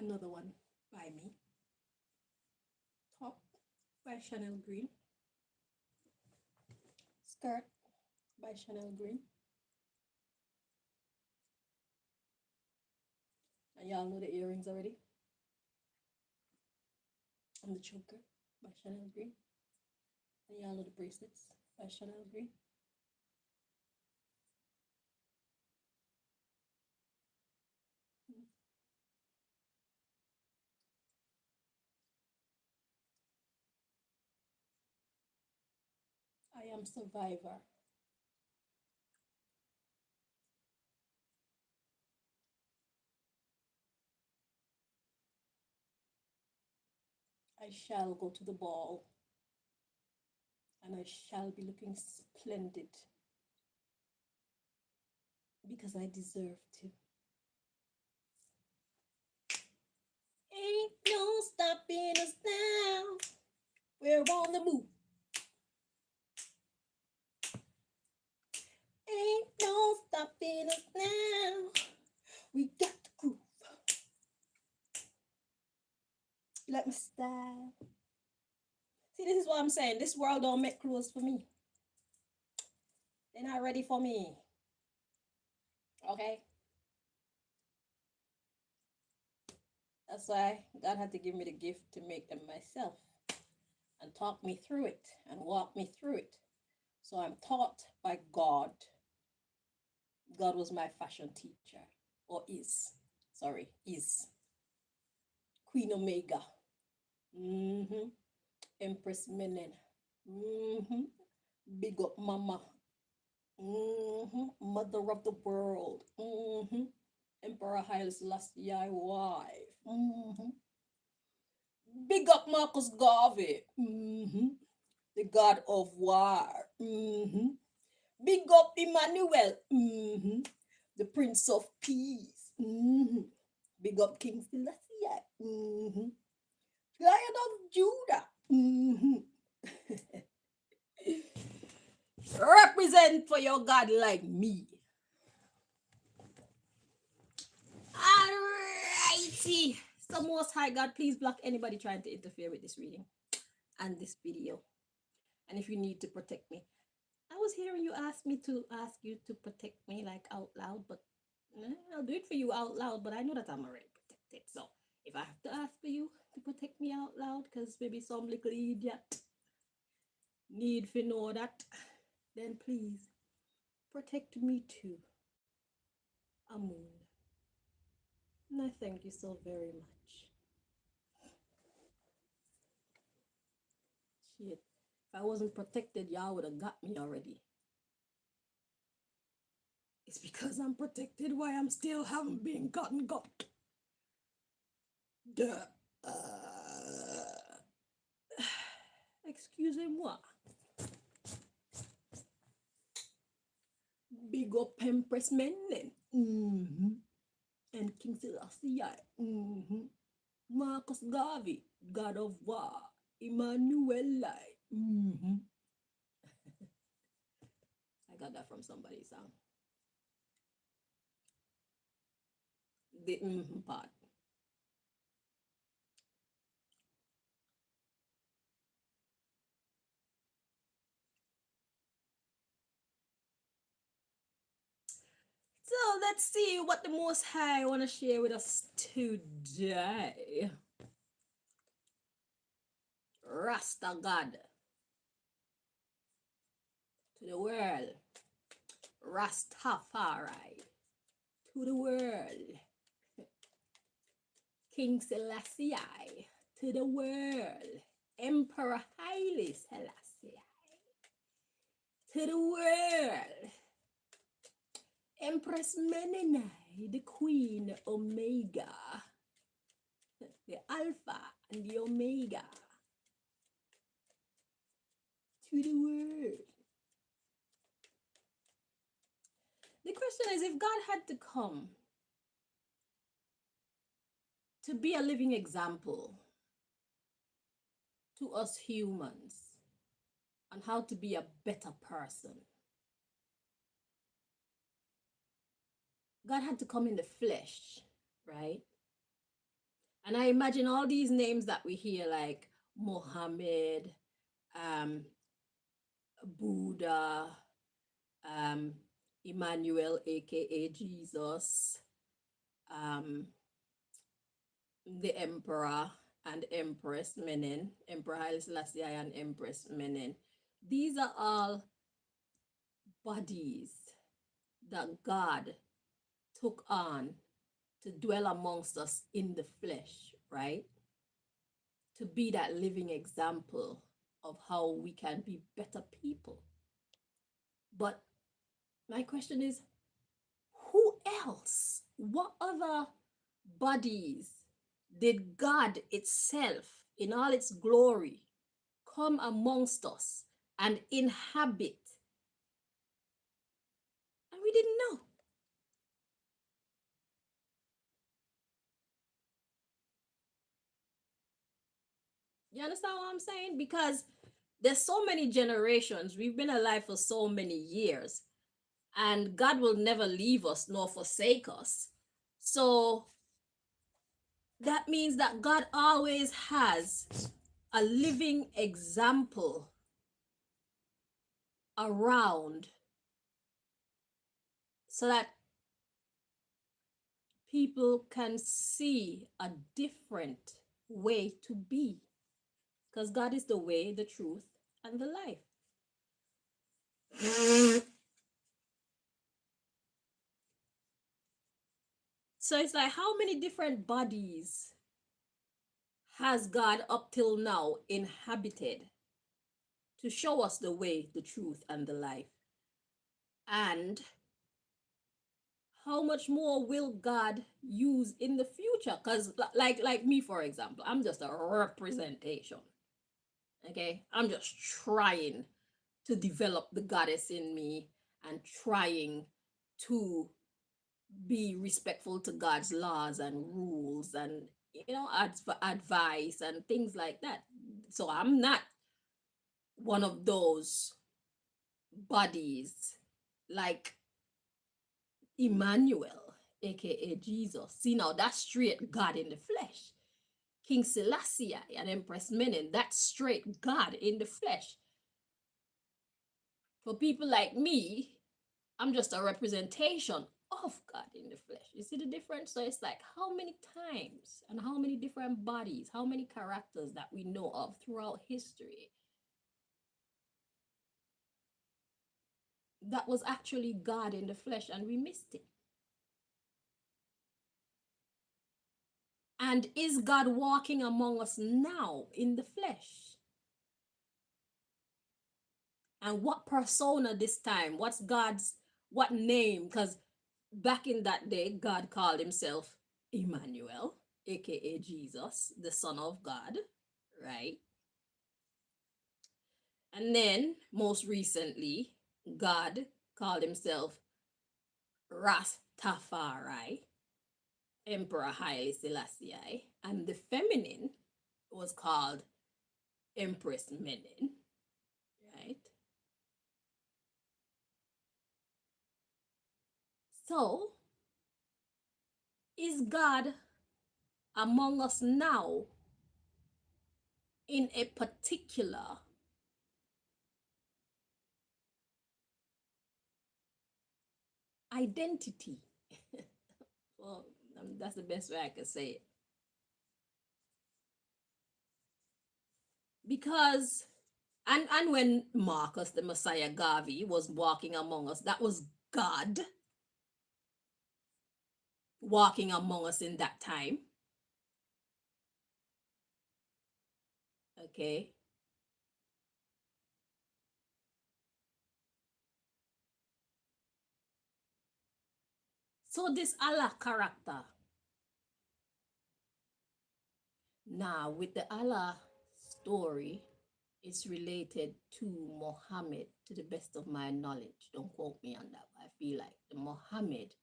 Another one by me. Top by Chanel Green. Skirt by Chanel Green. And y'all know the earrings already. And the choker by Chanel Green. And y'all know the bracelets by Chanel Green. I am survivor. I shall go to the ball and I shall be looking splendid because I deserve to. Ain't no stopping us now. We're on the move. Ain't no stopping us now. We got the groove. You like my style? See, this is what I'm saying. This world don't make clothes for me. They're not ready for me. Okay? That's why God had to give me the gift to make them myself and talk me through it and walk me through it. So I'm taught by God. God was my fashion teacher, or is. Sorry, is. Queen Omega. Empress Menen. Big up Mama. Mother of the world. Emperor Haile Selassie wife. Big up Marcus Garvey. The God of War. Big up Emmanuel. The Prince of Peace. Big up King Selassie. Lion of Judah. Represent for your God like me. Alrighty. So Most High God, please block anybody trying to interfere with this reading and this video. And if you need to protect me. I was hearing you ask you to protect me like out loud, but I'll do it for you out loud, but I know that I'm already protected. So if I have to ask for you to protect me out loud, because maybe some little idiot need to know that, then please protect me too. Amun. And I thank you so very much. Shit. If I wasn't protected, y'all would have got me already. It's because I'm protected why I'm still haven't been gotten got. Duh. Excusez-moi. Big up Empress Menen. And King Selassie. Marcus Garvey, God of War. Emmanuel. I got that from somebody's song. The part. So let's see what the Most High want to share with us today. Rasta God to the world. Rastafari to the world. King Selassie to the world. Emperor Haile Selassie to the world. Empress Menenai, the Queen Omega, the Alpha and the Omega to the world. The question is, if God had to come to be a living example to us humans on how to be a better person, God had to come in the flesh, right? And I imagine all these names that we hear, like Mohammed, um, Buddha, um, Emmanuel, aka Jesus, um, the Emperor and Empress Menen, Emperor Haile Selassie and Empress Menen. These are all bodies that God took on to dwell amongst us in the flesh, right? To be that living example of how we can be better people. But my question is, who else? What other bodies did God itself, in all its glory, come amongst us and inhabit? And we didn't know. You understand what I'm saying? Because there's so many generations. We've been alive for so many years, and God will never leave us nor forsake us. So that means that God always has a living example around so that people can see a different way to be. Because God is the way, the truth, and the life. So it's like, how many different bodies has God up till now inhabited to show us the way, the truth, and the life? And how much more will God use in the future? Because like me, for example, I'm just a representation. Okay, I'm just trying to develop the goddess in me and trying to be respectful to God's laws and rules and advice and things like that. So I'm not one of those bodies like Emmanuel, aka Jesus. See, now that's straight God in the flesh. King Selassie and Empress Menen, that's straight God in the flesh. For people like me, I'm just a representation of God in the flesh. You see the difference? So it's like, how many times and how many different bodies, how many characters that we know of throughout history that was actually God in the flesh and we missed it? And is God walking among us now in the flesh? And what persona this time? What name? Because back in that day, God called himself Emmanuel, aka Jesus, the Son of God, right? And then, most recently, God called himself Rastafari, Emperor Haile Selassie, and the feminine was called Empress Menen, right? So, is God among us now in a particular identity? Well, that's the best way I can say it. Because, and when Marcus, the Messiah Garvey, was walking among us, that was God walking among us in that time. Okay. So this Allah character. Now, with the Allah story, it's related to Muhammad, to the best of my knowledge. Don't quote me on that, but I feel like the Muhammad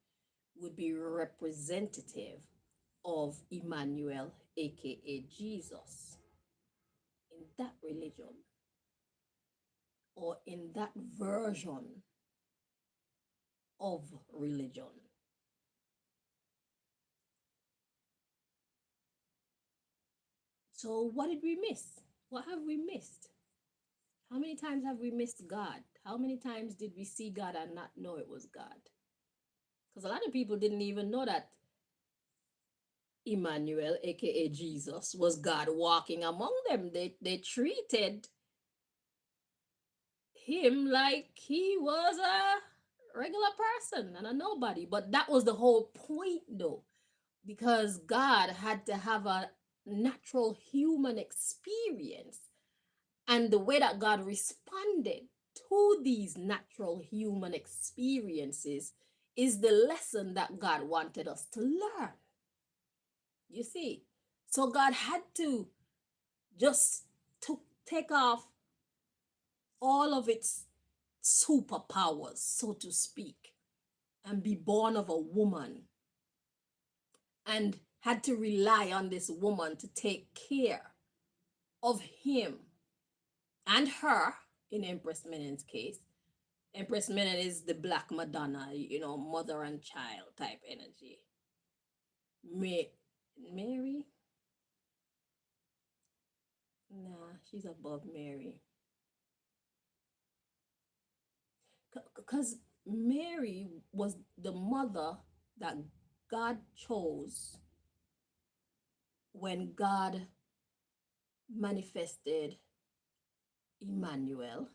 would be representative of Emmanuel, aka Jesus, in that religion or in that version of religion. So, what did we miss? What have we missed? How many times have we missed God? How many times did we see God and not know it was God? Because a lot of people didn't even know that Emmanuel, aka Jesus, was God walking among them. They treated him like he was a regular person and a nobody. But that was the whole point, though, because God had to have a natural human experience. And the way that God responded to these natural human experiences is the lesson that God wanted us to learn. You see? So God had to just to take off all of its superpowers, so to speak, and be born of a woman, and had to rely on this woman to take care of him and her, in Empress Menen's case. Empress Menen is the Black Madonna, mother and child type energy. Mary? Nah, she's above Mary. Because Mary was the mother that God chose when God manifested Emmanuel,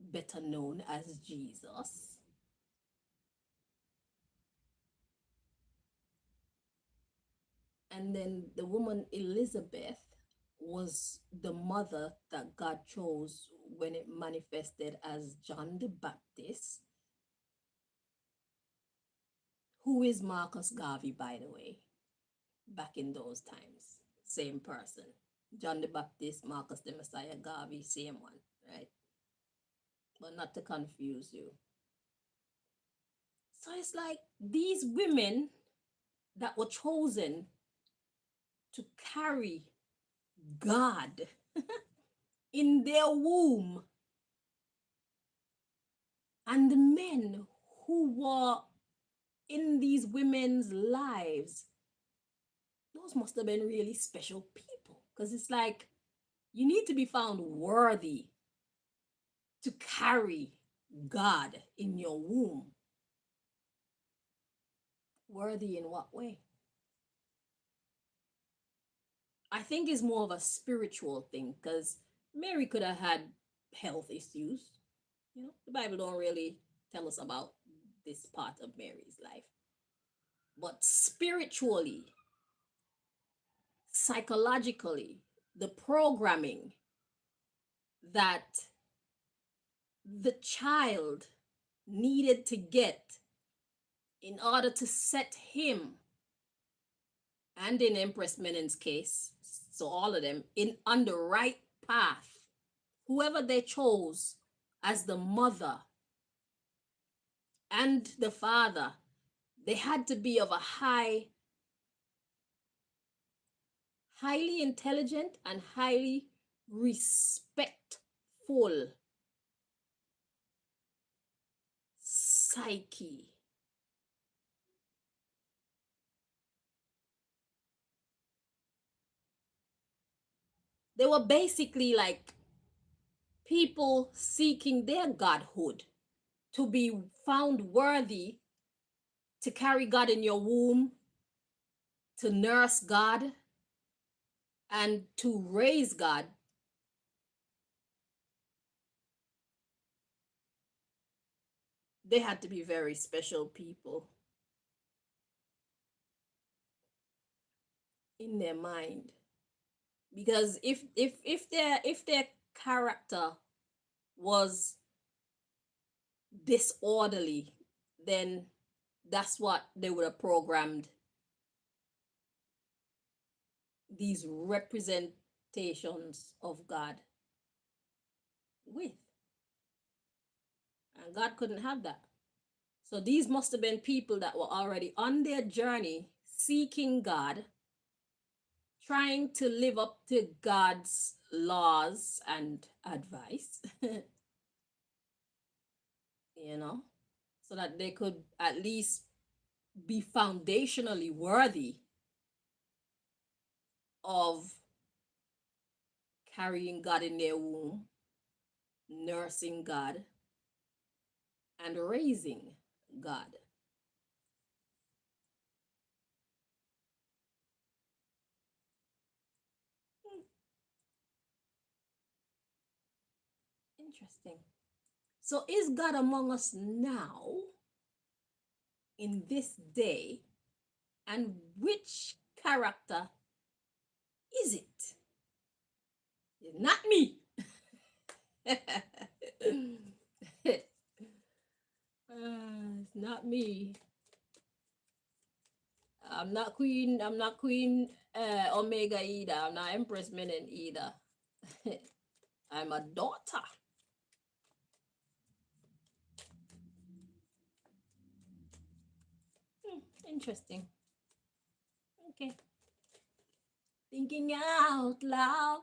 better known as Jesus. And then the woman Elizabeth was the mother that God chose when it manifested as John the Baptist, who is Marcus Garvey, by the way, back in those times. Same person. John the Baptist, Marcus the Messiah, Garvey, same one, right? But not to confuse you. So it's like these women that were chosen to carry God in their womb, and the men who were in these women's lives, those must have been really special people. Because it's like you need to be found worthy to carry God in your womb. Worthy in what way? I think it's more of a spiritual thing, because Mary could have had health issues. The Bible don't really tell us about this part of Mary's life. But spiritually, psychologically, the programming that the child needed to get in order to set him, and in Empress Menen's case, so all of them, on the right path, whoever they chose as the mother and the father, they had to be of a highly intelligent and highly respectful psyche. They were basically like people seeking their godhood, to be found worthy to carry God in your womb, to nurse God, and to raise God. They had to be very special people in their mind, because if their character was disorderly, then that's what they would have programmed these representations of God with. And God couldn't have that. So these must have been people that were already on their journey seeking God, trying to live up to God's laws and advice, so that they could at least be foundationally worthy of carrying God in their womb, nursing God, and raising God. Hmm, interesting. So, is God among us now in this day? And which character is it? It's not me. It's not me. I'm not Queen Omega either. I'm not Empress Menen either. I'm a daughter. Hmm, interesting. Okay. Thinking out loud.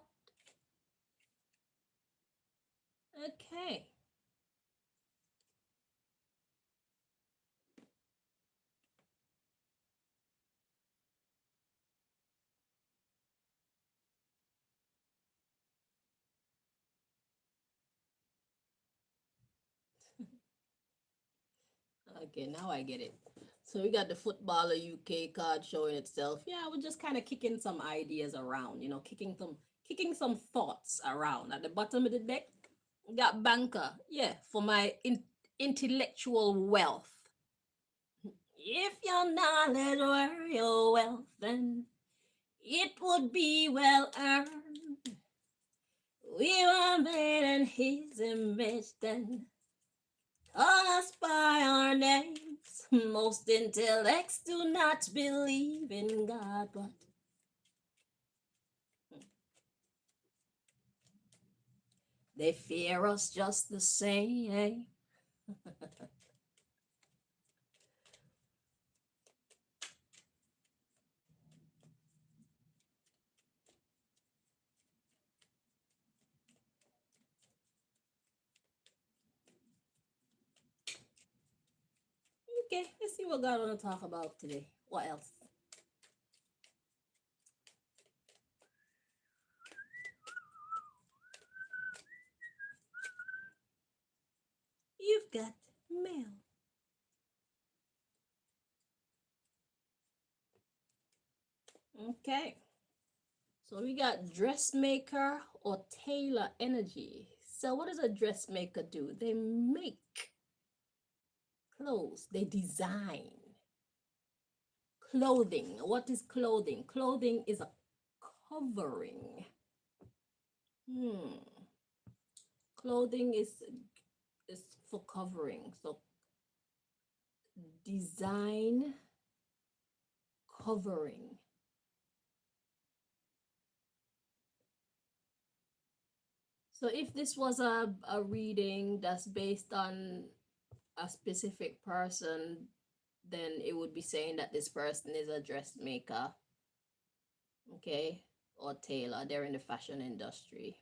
Okay. Okay, now I get it. So we got the footballer UK card showing itself. Yeah, we're just kind of kicking some ideas around, kicking some thoughts around. At the bottom of the deck, we got banker. Yeah, for my intellectual wealth. If your knowledge were your wealth, then it would be well earned. We were made in his image, then call us by our names. Most intellects do not believe in God, but they fear us just the same. Okay, let's see what God want to talk about today. What else? You've got mail. Okay. So we got dressmaker or tailor energy. So what does a dressmaker do? They make clothes. They design clothing. What is clothing? Clothing is a covering. Hmm. Clothing is for covering. So design covering. So if this was a reading that's based on a specific person, then it would be saying that this person is a dressmaker, okay, or tailor. They're in the fashion industry.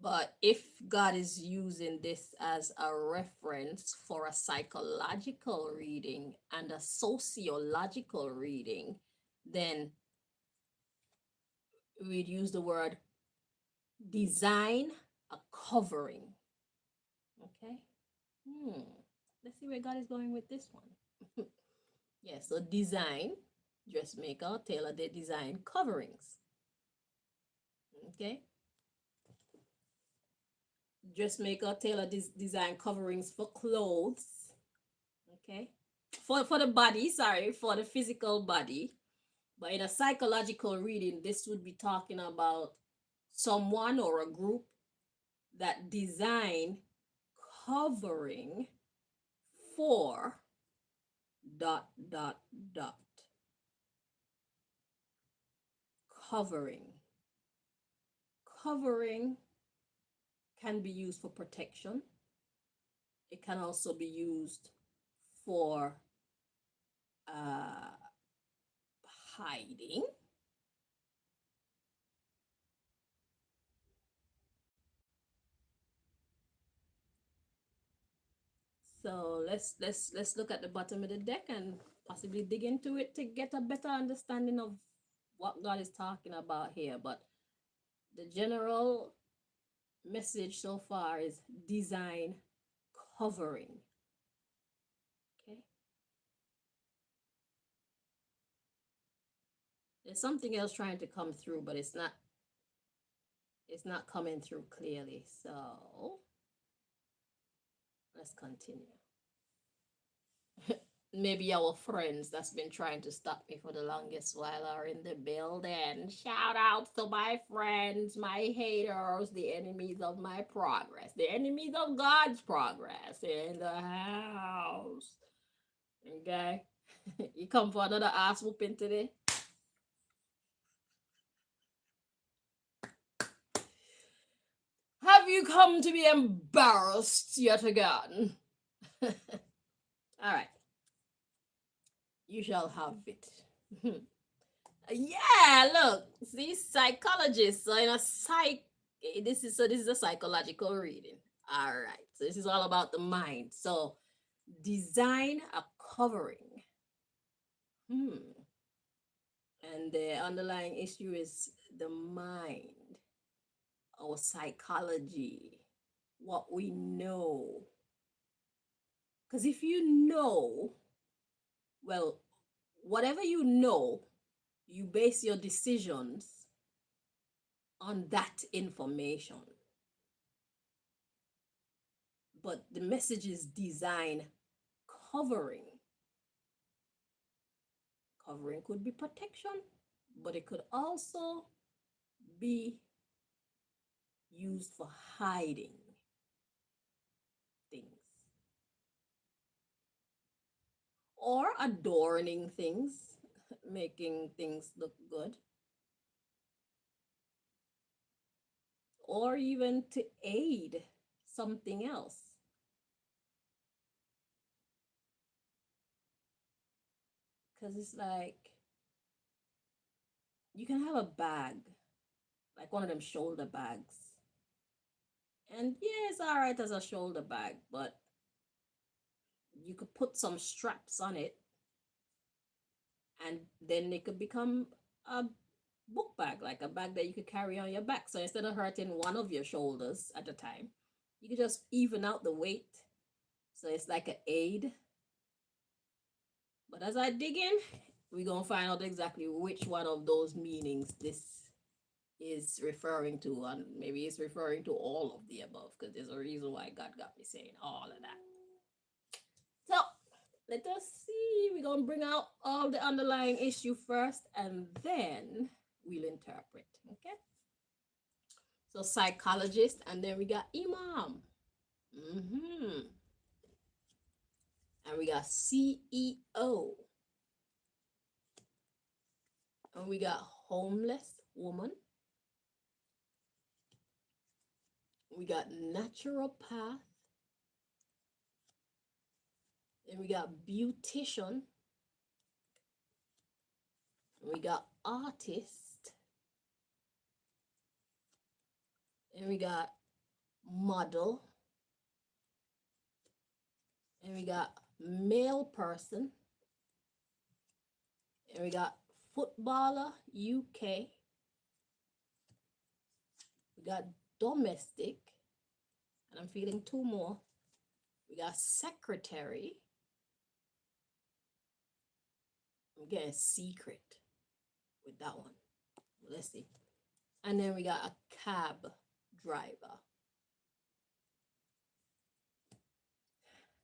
But if God is using this as a reference for a psychological reading and a sociological reading, then we'd use the word design a covering. Okay. Hmm. Let's see where God is going with this one. Yeah, so design, dressmaker, tailor, they design coverings. Okay. Dressmaker, tailor, design coverings for clothes. Okay. For the body, sorry, for the physical body. But in a psychological reading, this would be talking about someone or a group that design covering for dot dot dot covering. Covering can be used for protection. It can also be used for uh, hiding. So let's look at the bottom of the deck and possibly dig into it to get a better understanding of what God is talking about here, but the general message so far is design covering. Okay. There's something else trying to come through, but it's not coming through clearly. So let's continue. Maybe our friends that's been trying to stop me for the longest while are in the building. Shout out to my friends, my haters, the enemies of my progress, the enemies of God's progress in the house. Okay? You come for another ass whooping today? Have you come to be embarrassed yet again? All right. You shall have it. Yeah, look, see, psychologists. So in a this is a psychological reading. All right, so this is all about the mind. So design a covering. Hmm. And the underlying issue is the mind, our psychology, what we know. Because if you know, well, whatever you know, you base your decisions on that information. But the message is design covering. Covering could be protection, but it could also be used for hiding things or adorning things, making things look good, or even to aid something else. Because it's like you can have a bag, like one of them shoulder bags. And yeah, it's all right as a shoulder bag, but you could put some straps on it and then it could become a book bag, like a bag that you could carry on your back. So instead of hurting one of your shoulders at a time, you could just even out the weight. So it's like an aid. But as I dig in, we're going to find out exactly which one of those meanings this is referring to. And maybe it's referring to all of the above because there's a reason why God got me saying all of that. So let us see. We're going to bring out all the underlying issue first and then we'll interpret. Okay? So psychologist, and then we got imam. Mm-hmm. And we got CEO. And we got homeless woman. We got naturopath. And we got beautician. And we got artist. And we got model. And we got male person. And we got footballer UK. We got domestic. And I'm feeling two more. We got secretary. I'm getting secret with that one. Let's see. And then we got a cab driver.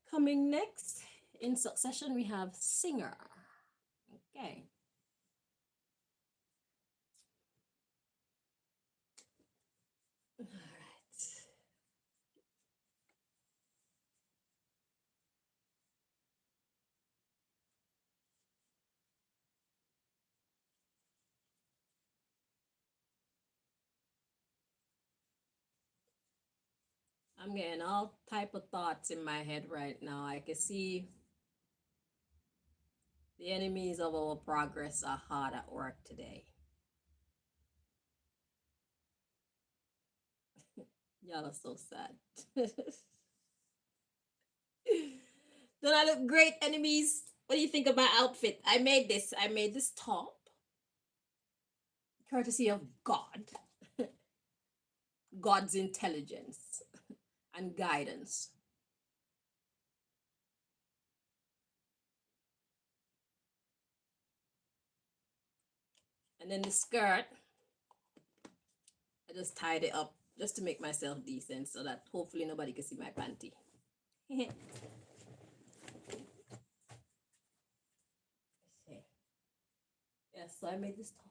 Coming next in succession, we have singer. Okay. All right. I'm getting all type of thoughts in my head right now. I can see the enemies of our progress are hard at work today. Y'all are so sad. Don't I look great, enemies? What do you think of my outfit? I made this top. courtesy of God, God's intelligence and guidance. And then the skirt, I just tied it up just to make myself decent so that hopefully nobody can see my panty. Yes, so I made this top.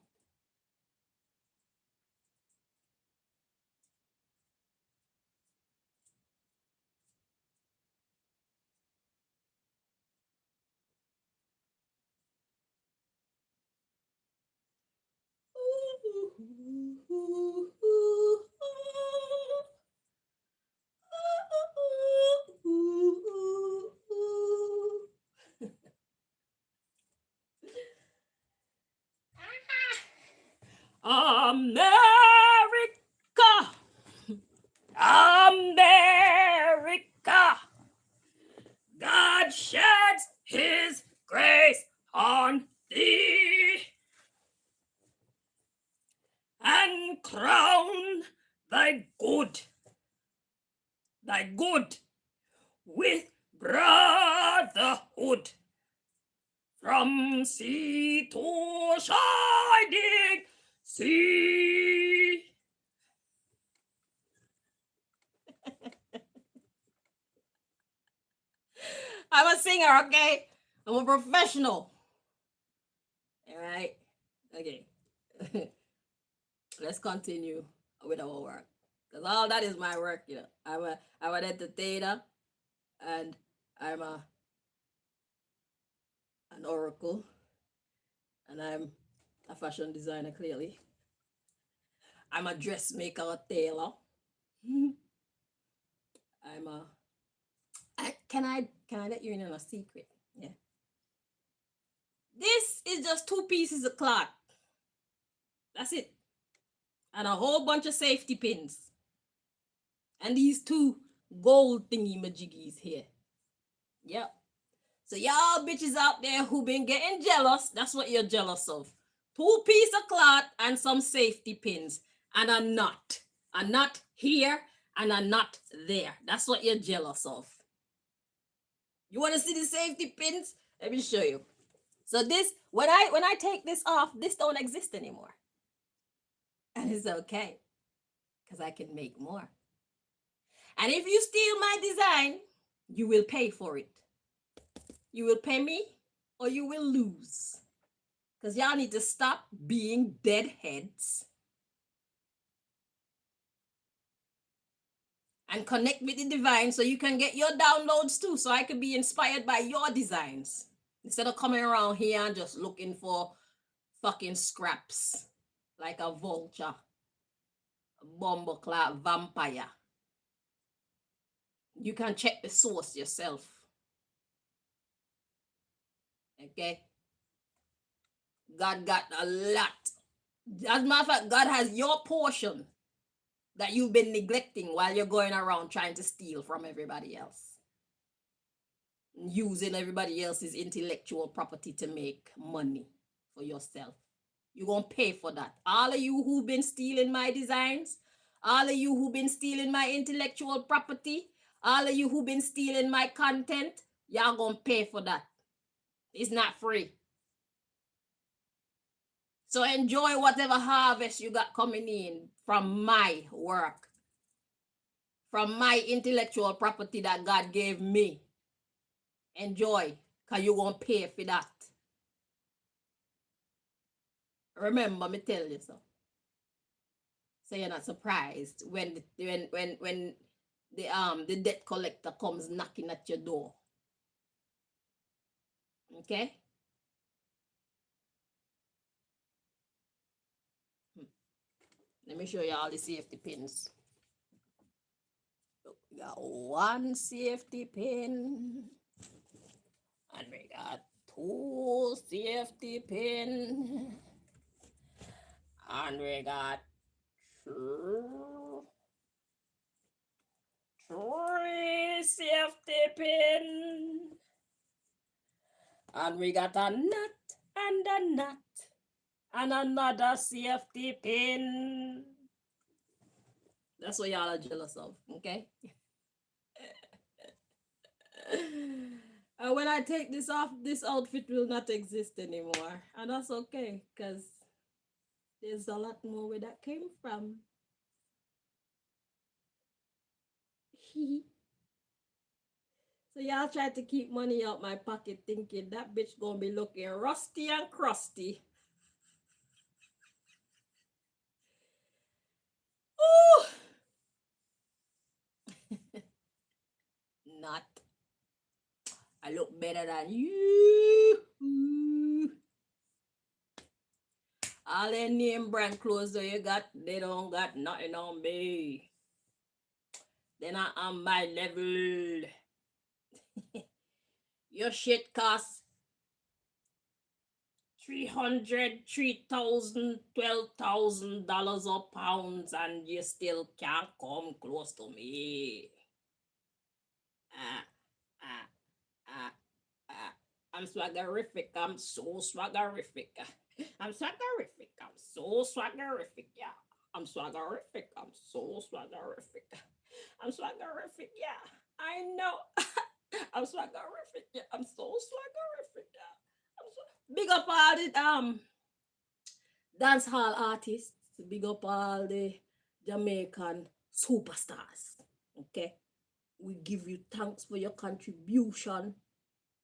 America, America, God sheds his grace on thee and crown thy good with brotherhood from sea to shining sea. I'm a singer, okay? I'm a professional. All right? Okay. Let's continue with our work. Because all that is my work, you know. I'm an entertainer and I'm an oracle and I'm a fashion designer, clearly. I'm a dressmaker, a tailor. I'm a can I let you in on a secret? Yeah. This is just 2 pieces of cloth. That's it. And a whole bunch of safety pins. And these 2 gold thingy majiggies here. Yep. So y'all bitches out there who been getting jealous, that's what you're jealous of. 2 pieces of cloth and some safety pins. And a knot. A knot here and a knot there. That's what you're jealous of. You want to see the safety pins? Let me show you. So this, when I take this off, this don't exist anymore. And it's okay. Because I can make more. And if you steal my design, you will pay for it. You will pay me or you will lose. Because y'all need to stop being deadheads and connect with the divine so you can get your downloads too, so I can be inspired by your designs instead of coming around here and just looking for fucking scraps like a vulture, a bumbleclad vampire. You can check the source yourself. Okay? God got a lot. As a matter of fact, God has your portion that you've been neglecting while you're going around trying to steal from everybody else. Using everybody else's intellectual property to make money for yourself. You're going to pay for that. All of you who've been stealing my designs, all of you who've been stealing my intellectual property, all of you who've been stealing my content, y'all going to pay for that. It's not free. So enjoy whatever harvest you got coming in from my work, from my intellectual property that God gave me. Enjoy, because you're going to pay for that. Remember, me tell you so. So you're not surprised when the debt collector comes knocking at your door. Okay? Let me show you all the safety pins. We got 1 safety pin. And we got 2 safety pin. And we got 3 safety pin. And we got a nut and a nut. And another safety pin. That's what y'all are jealous of, okay? And when I take this off, this outfit will not exist anymore. And that's okay, because there's a lot more where that came from. So y'all try to keep money out my pocket thinking that bitch gonna be looking rusty and crusty. Ooh! Not. I look better than you. All their name brand clothes that you got, they don't got nothing on me. They're not on my level. Your shit costs 300, 3,000, $12,000 or pounds, and you still can't come close to me. Ah, ah, ah, ah. I'm swaggerific. I'm so swaggerific. I'm swaggerific. I'm so swaggerific. Yeah. I'm swaggerific. I'm so swaggerific. I'm swaggerific. Yeah. I know. I'm swaggerific. Yeah. I'm so swaggerific. Yeah. Big up all the dance hall artists. Big up all the Jamaican superstars. Okay. We give you thanks for your contribution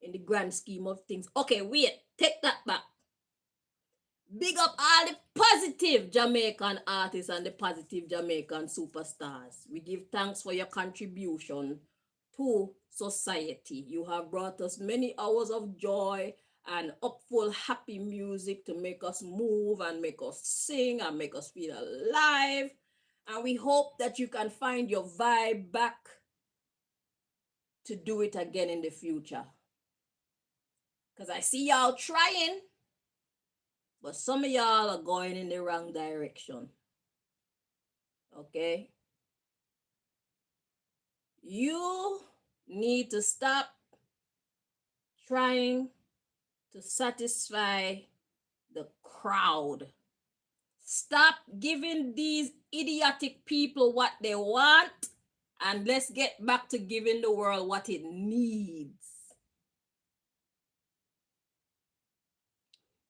in the grand scheme of things. Okay, wait, take that back. Big up all the positive Jamaican artists and the positive Jamaican superstars. We give thanks for your contribution to society. You have brought us many hours of joy and upful, happy music to make us move and make us sing and make us feel alive. And we hope that you can find your vibe back to do it again in the future. Because I see y'all trying, but some of y'all are going in the wrong direction. Okay? You need to stop trying to satisfy the crowd. Stop giving these idiotic people what they want, and let's get back to giving the world what it needs.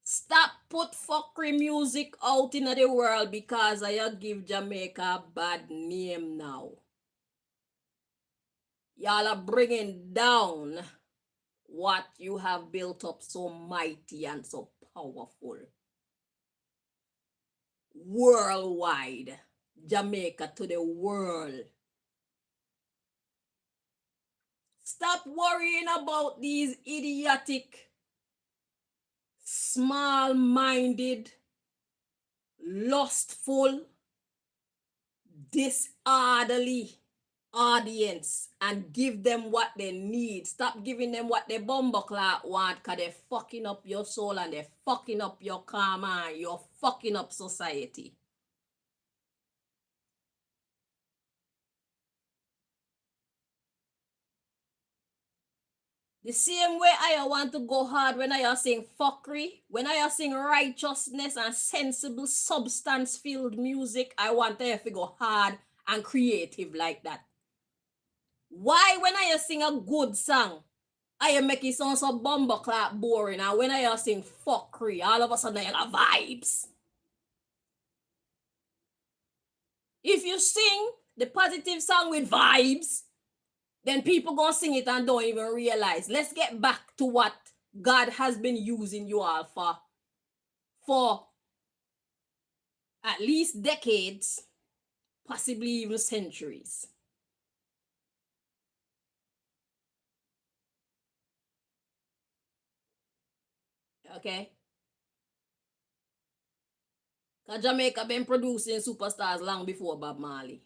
Stop put fuckery music out in the world because I give Jamaica a bad name now. Y'all are bringing down what you have built up so mighty and so powerful. Worldwide. Jamaica to the world. Stop worrying about these idiotic, small-minded, lustful, disorderly audience and give them what they need. Stop giving them what they bumbleclot want, because they're fucking up your soul and they're fucking up your karma and you're fucking up society. The same way I want to go hard when I sing fuckery, when I sing righteousness and sensible substance-filled music, I want to go hard and creative like that. Why when I sing a good song, I make it sound so bumbleclap boring, and when I sing fuckery, all of a sudden I got vibes. If you sing the positive song with vibes, then people gonna sing it and don't even realize. Let's get back to what God has been using you all for at least decades, possibly even centuries. Okay? Because Jamaica been producing superstars long before Bob Marley.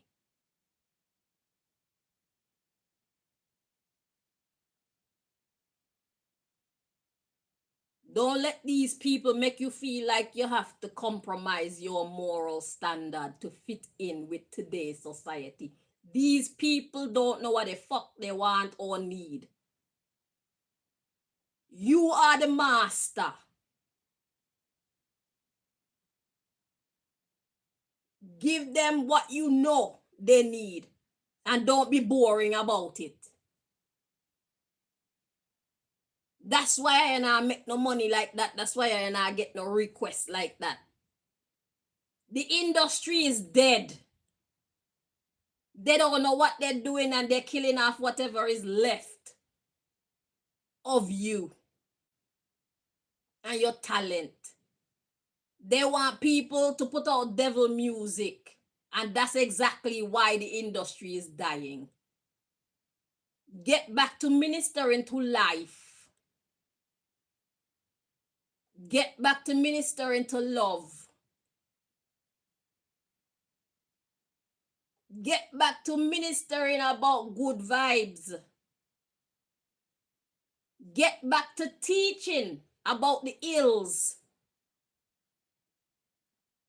Don't let these people make you feel like you have to compromise your moral standard to fit in with today's society. These people don't know what the fuck they want or need. You are the master. Give them what you know they need. And don't be boring about it. That's why I not make no money like that. That's why I not get no requests like that. The industry is dead. They don't know what they're doing and they're killing off whatever is left of you and your talent. They want people to put out devil music. And that's exactly why the industry is dying. Get back to ministering to life. Get back to ministering to love. Get back to ministering about good vibes. Get back to teaching about the ills.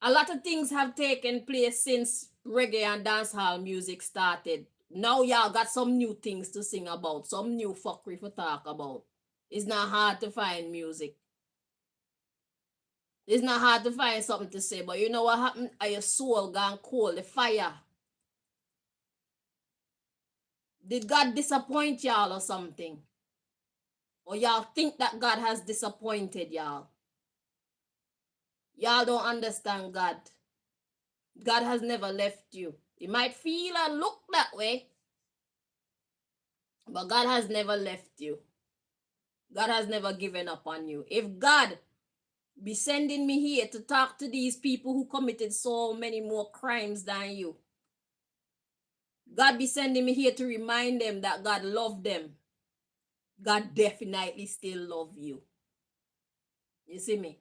A lot of things have taken place since reggae and dancehall music started. Now y'all got some new things to sing about, some new fuckery to talk about. It's not hard to find music. It's not hard to find something to say, but you know what happened? Are your soul gone cold, the fire. Did God disappoint y'all or something? Or y'all think that God has disappointed y'all? Y'all don't understand God. God has never left you. You might feel and look that way, but God has never left you. God has never given up on you. If God be sending me here to talk to these people who committed so many more crimes than you, God be sending me here to remind them that God loved them, God definitely still love you. You see me?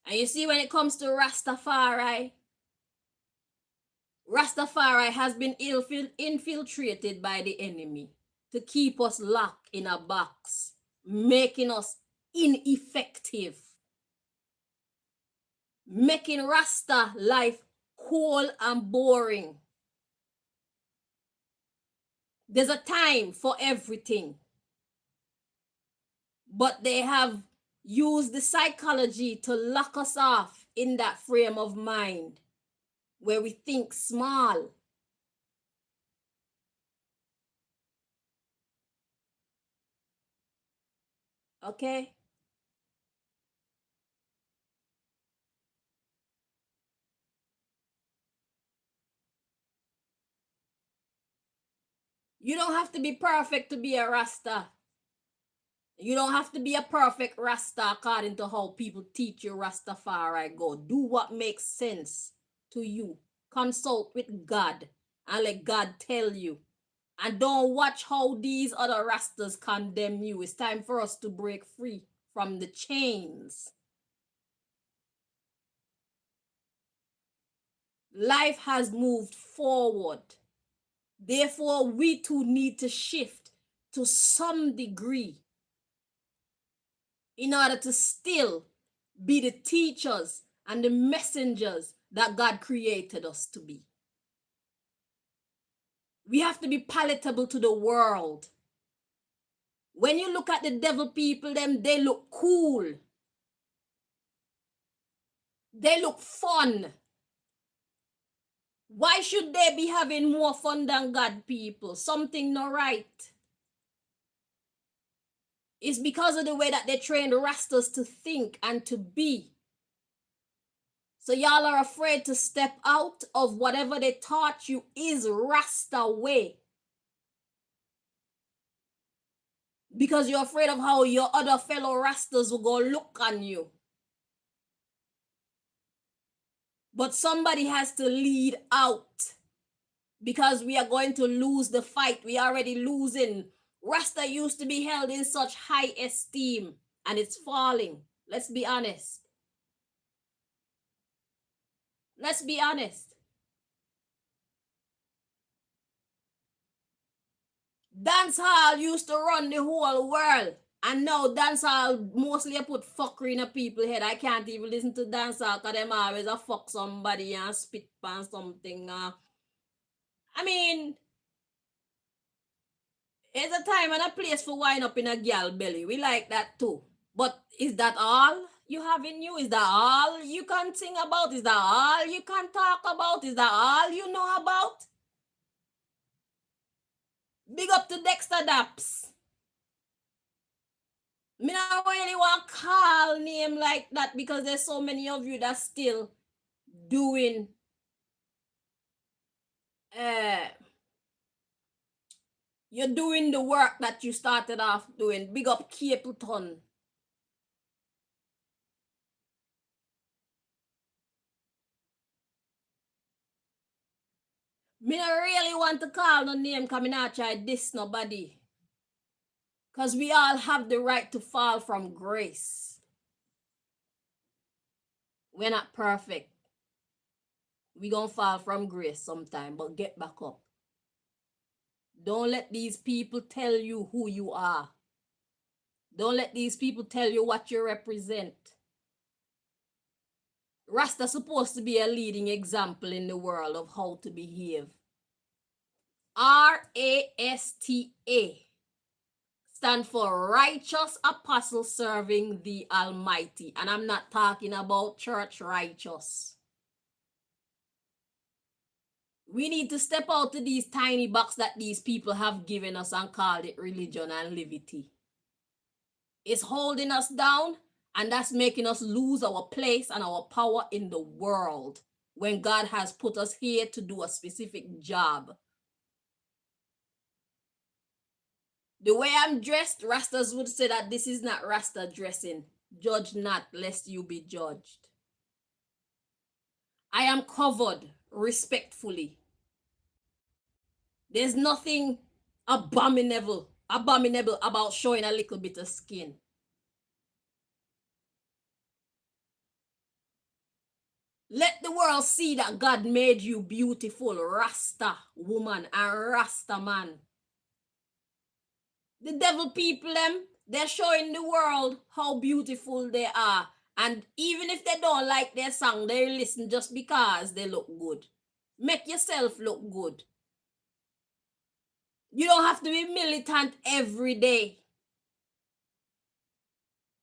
And you see, when it comes to Rastafari, Rastafari has been infiltrated by the enemy to keep us locked in a box, making us ineffective, making Rasta life cold and boring. There's a time for everything, but they have used the psychology to lock us off in that frame of mind where we think small. Okay? You don't have to be perfect to be a Rasta. You don't have to be a perfect Rasta according to how people teach you Rastafari go. Do what makes sense to you. Consult with God and let God tell you. And don't watch how these other Rastas condemn you. It's time for us to break free from the chains. Life has moved forward. Therefore, we too need to shift to some degree in order to still be the teachers and the messengers that God created us to be. We have to be palatable to the world. When you look at the devil people, they look cool. They look fun. Why should they be having more fun than God people? Something not right. It's because of the way that they trained the Rastas to think and to be. So y'all are afraid to step out of whatever they taught you is Rasta way. Because you're afraid of how your other fellow Rastas will go look on you. But somebody has to lead out. Because we are going to lose the fight. We are already losing. Rasta used to be held in such high esteem. And it's falling. Let's be honest. Let's be honest. Dancehall used to run the whole world. And now dancehall mostly put fuckery in a people's head. I can't even listen to dancehall because them always a fuck somebody and spit on something. I mean, it's a time and a place for wind up in a gal belly. We like that too. But is that all? you have in you? Is that all you can sing about? Is that all you can talk about? Is that all you know about? Big up to Dexter Daps. Me not really want to call name like that because there's so many of you that still doing you're doing the work that you started off doing. Big up Capleton. Me not really want to call no name because me not try diss nobody. Because we all have the right to fall from grace. We're not perfect. We gonna fall from grace sometime, but get back up. Don't let these people tell you who you are. Don't let these people tell you what you represent. Rasta supposed to be a leading example in the world of how to behave. RASTA stand for Righteous Apostle Serving the Almighty. And I'm not talking about church righteous. We need to step out to these tiny box that these people have given us and called it religion and liberty. It's holding us down, and that's making us lose our place and our power in the world when God has put us here to do a specific job. The way I'm dressed, Rastas would say that this is not Rasta dressing. Judge not, lest you be judged. I am covered respectfully. There's nothing abominable about showing a little bit of skin. Let the world see that God made you beautiful, Rasta woman and Rasta man. The devil people, they're showing the world how beautiful they are. And even if they don't like their song, they listen just because they look good. Make yourself look good. You don't have to be militant every day.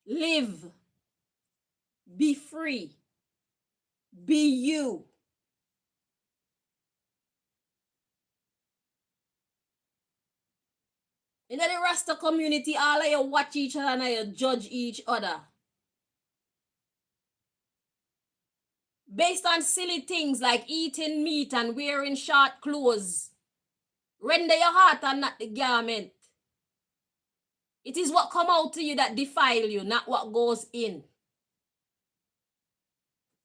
Live. Be free. Be you. In the Rasta community, all of you watch each other and you judge each other. Based on silly things like eating meat and wearing short clothes. Render your heart and not the garment. It is what come out to you that defile you, not what goes in.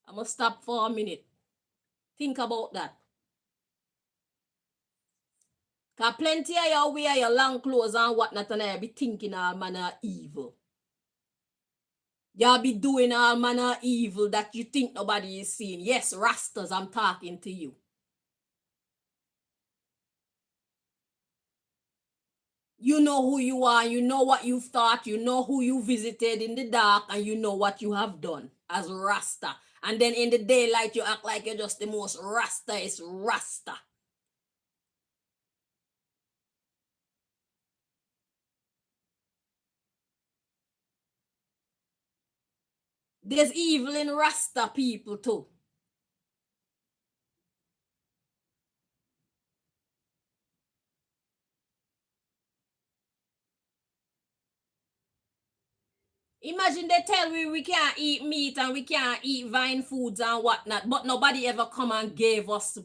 I'm going to stop for a minute. Think about that. Because plenty of you wear your long clothes and whatnot and you be thinking all manner of evil. Y'all be doing all manner of evil that you think nobody is seeing. Yes, Rastas, I'm talking to you. You know who you are, you know what you've thought, you know who you visited in the dark, and you know what you have done as Rasta. And then in the daylight, you act like you're just the most Rasta-ist Rasta. There's evil in Rasta people too. Imagine they tell we can't eat meat and we can't eat vine foods and whatnot, but nobody ever come and gave us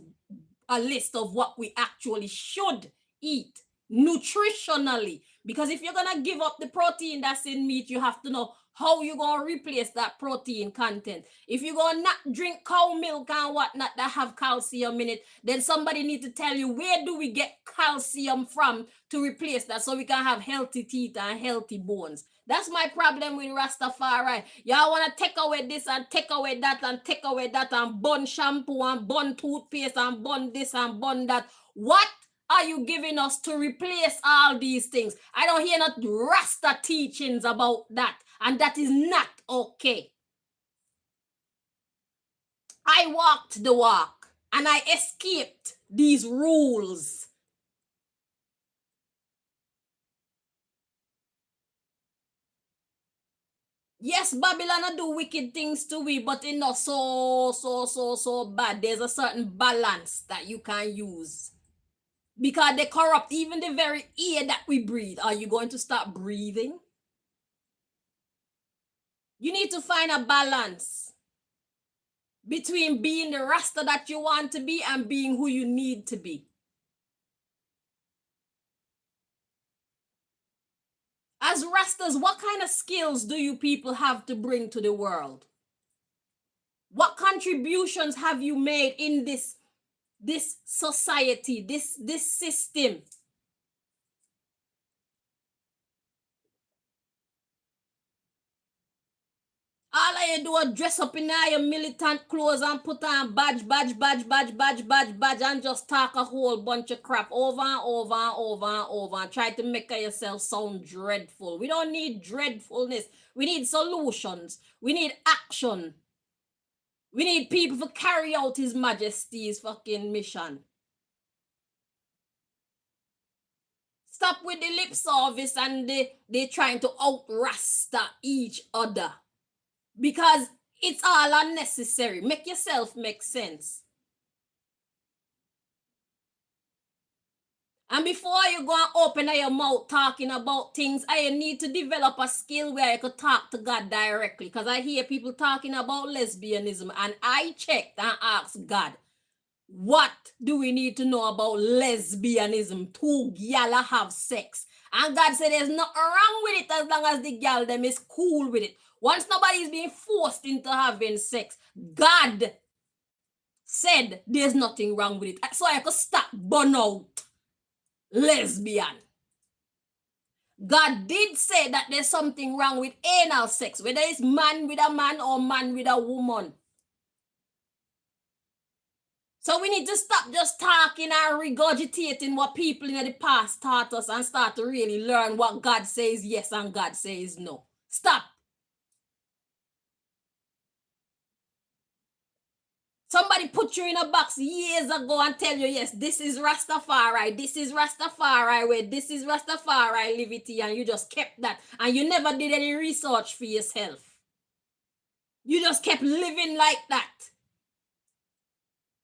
a list of what we actually should eat nutritionally. Because if you're gonna give up the protein that's in meat, you have to know how you're gonna replace that protein content. If you're gonna not drink cow milk and whatnot that have calcium in it, then somebody need to tell you where do we get calcium from to replace that so we can have healthy teeth and healthy bones. That's my problem with Rastafari. Y'all want to take away this and take away that and take away that and bun shampoo and bun toothpaste and bun this and bun that. What are you giving us to replace all these things? I don't hear not Rasta teachings about that. And that is not okay. I walked the walk and I escaped these rules. Yes, Babylon do wicked things to we, but it's not so bad. There's a certain balance that you can use. Because they corrupt even the very air that we breathe. Are you going to stop breathing? You need to find a balance between being the Rasta that you want to be and being who you need to be. As Rastas, what kind of skills do you people have to bring to the world? What contributions have you made in this society, this system? All you do is dress up in your militant clothes and put on badge, and just talk a whole bunch of crap over and over and over and over and try to make yourself sound dreadful. We don't need dreadfulness. We need solutions. We need action. We need people to carry out His Majesty's fucking mission. Stop with the lip service and they trying to out-rasta each other. Because it's all unnecessary. Make yourself make sense. And before you go and open your mouth talking about things, I need to develop a skill where I could talk to God directly. Because I hear people talking about lesbianism and I checked and asked God, what do we need to know about lesbianism? Two gyal have sex. And God said there's nothing wrong with it as long as the gyal them is cool with it. Once nobody is being forced into having sex, God said there's nothing wrong with it. So I could stop burnout lesbian. God did say that there's something wrong with anal sex, whether it's man with a man or man with a woman. So we need to stop just talking and regurgitating what people in the past taught us and start to really learn what God says yes and God says no. Stop. Somebody put you in a box years ago and tell you, yes, this is Rastafari, this is Rastafari way, this is Rastafari liberty, and you just kept that. And you never did any research for yourself. You just kept living like that,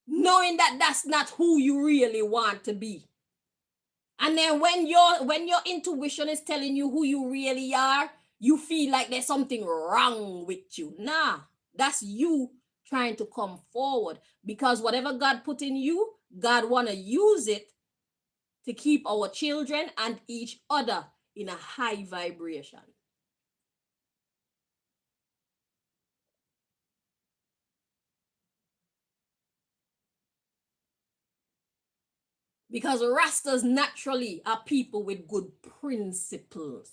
knowing that that's not who you really want to be. And then when your intuition is telling you who you really are, you feel like there's something wrong with you. Nah, that's you trying to come forward, because whatever God put in you, God want to use it to keep our children and each other in a high vibration. Because Rastas naturally are people with good principles.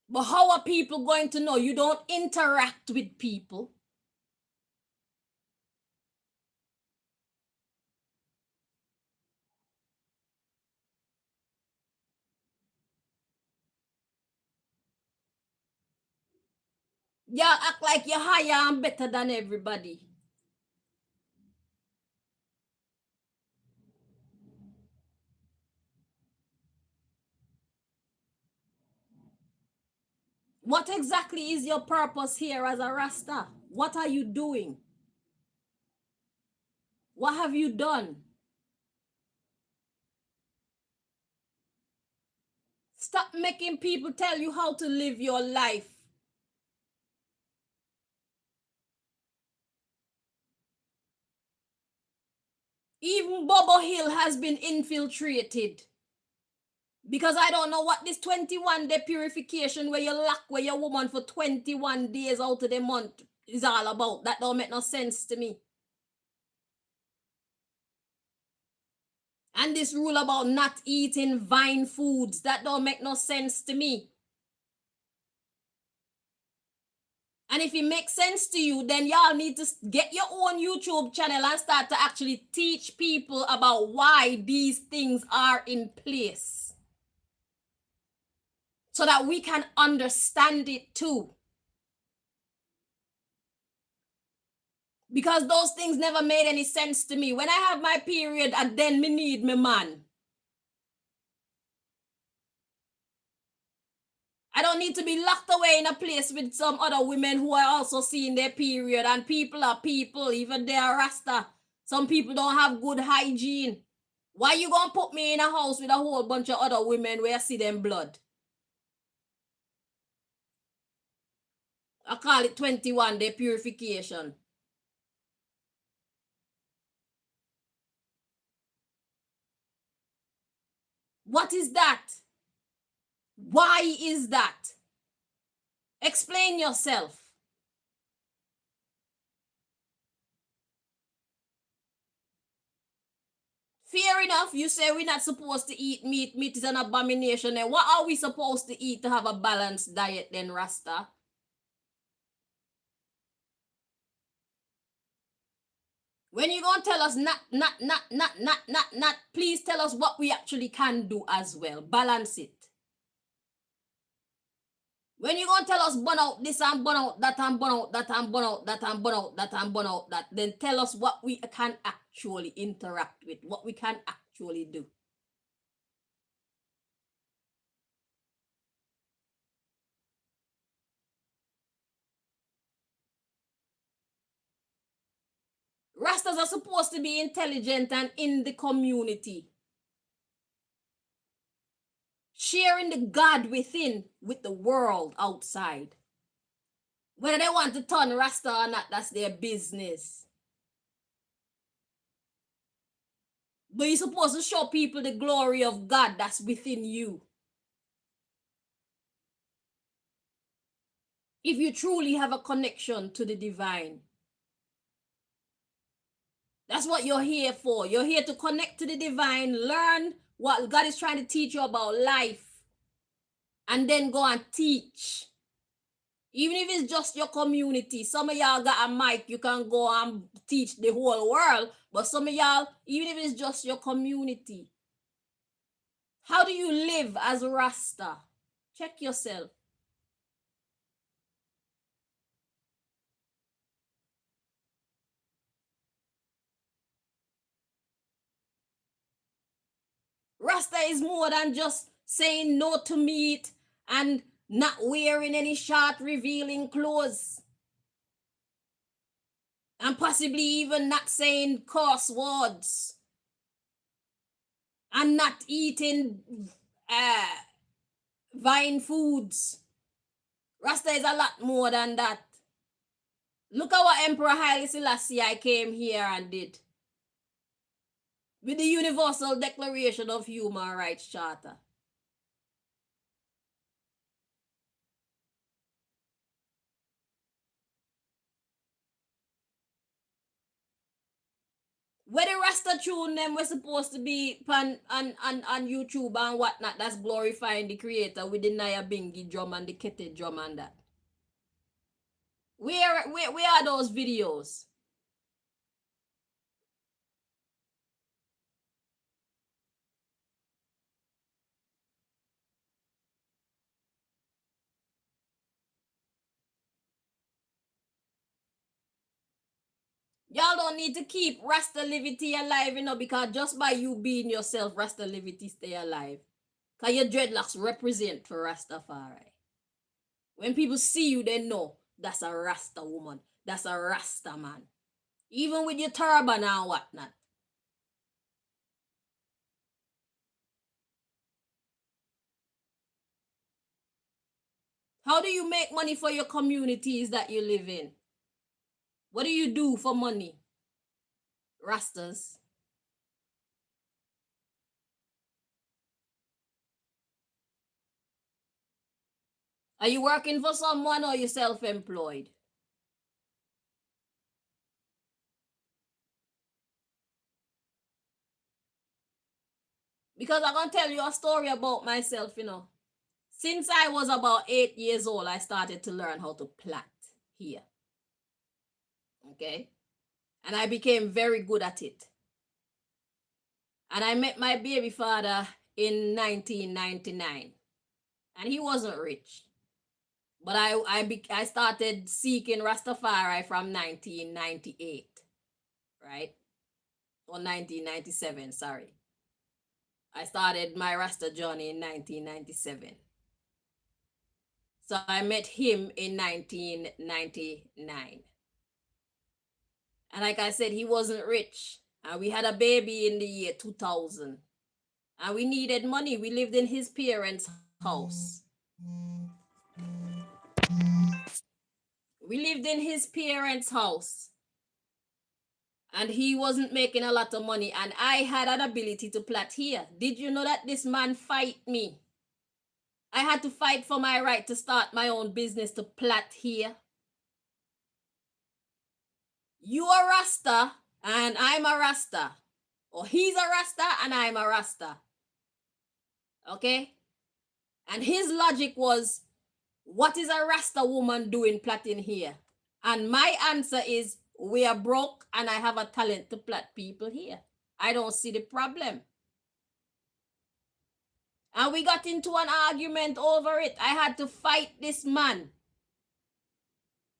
But how are people going to know? You don't interact with people. You act like you're higher and better than everybody. What exactly is your purpose here as a Rasta? What are you doing? What have you done? Stop making people tell you how to live your life. Even Bobo Hill has been infiltrated. Because I don't know what this 21-day purification where you lock where your woman for 21 days out of the month is all about. That don't make no sense to me. And this rule about not eating vine foods, that don't make no sense to me. And if it makes sense to you, then y'all need to get your own YouTube channel and start to actually teach people about why these things are in place, so that we can understand it too. Because those things never made any sense to me. When I have my period, and then me need my man. I don't need to be locked away in a place with some other women who are also seeing their period. And people are people, even they are Rasta. Some people don't have good hygiene. Why you gonna put me in a house with a whole bunch of other women where I see them blood? I call it 21 day purification. What is that? Why is that? Explain yourself. Fair enough, you say we're not supposed to eat meat. Meat is an abomination. And what are we supposed to eat to have a balanced diet then, Rasta? When you gonna tell us not, please tell us what we actually can do as well. Balance it. When you gonna tell us burn out this and burn out that and burn out that and burn out that and burn out that and burn out that, then tell us what we can actually interact with, what we can actually do. Rastas are supposed to be intelligent and in the community, sharing the God within with the world outside. Whether they want to turn Rasta or not, that's their business. But you're supposed to show people the glory of God that's within you. If you truly have a connection to the divine. That's what you're here for. You're here to connect to the divine, learn what God is trying to teach you about life, and then go and teach. Even if it's just your community. Some of y'all got a mic, you can go and teach the whole world. But some of y'all, even if it's just your community, how do you live as a Rasta? Check yourself. Rasta is more than just saying no to meat and not wearing any short revealing clothes. And possibly even not saying coarse words. And not eating vine foods. Rasta is a lot more than that. Look at what Emperor Haile Selassie came here and did. With the Universal Declaration of Human Rights Charter. Where the Rasta tune them were supposed to be on YouTube and whatnot, that's glorifying the creator with the Naya Bingi drum and the Kete drum and that. Where are those videos? Y'all don't need to keep Rasta Livity alive, you know, because just by you being yourself, Rasta Livity stay alive. Because your dreadlocks represent for Rastafari. When people see you, they know that's a Rasta woman. That's a Rasta man. Even with your turban and whatnot. How do you make money for your communities that you live in? What do you do for money? Rastas. Are you working for someone or are you self-employed? Because I'm going to tell you a story about myself, you know. Since I was about 8 years old, I started to learn how to plait here. Okay? And I became very good at it. And I met my baby father in 1999. And he wasn't rich. But I started seeking Rastafari from 1998. Right? Or 1997, sorry. I started my Rasta journey in 1997. So I met him in 1999. And like I said, he wasn't rich. And we had a baby in the year 2000. And we needed money. We lived in his parents' house. We lived in his parents' house. And he wasn't making a lot of money. And I had an ability to plait here. Did you know that this man fight me? I had to fight for my right to start my own business to plait here. You a Rasta and I'm a Rasta. Or he's a Rasta and I'm a Rasta. Okay? And his logic was, what is a Rasta woman doing plaiting here? And my answer is, we are broke and I have a talent to plait people here. I don't see the problem. And we got into an argument over it. I had to fight this man.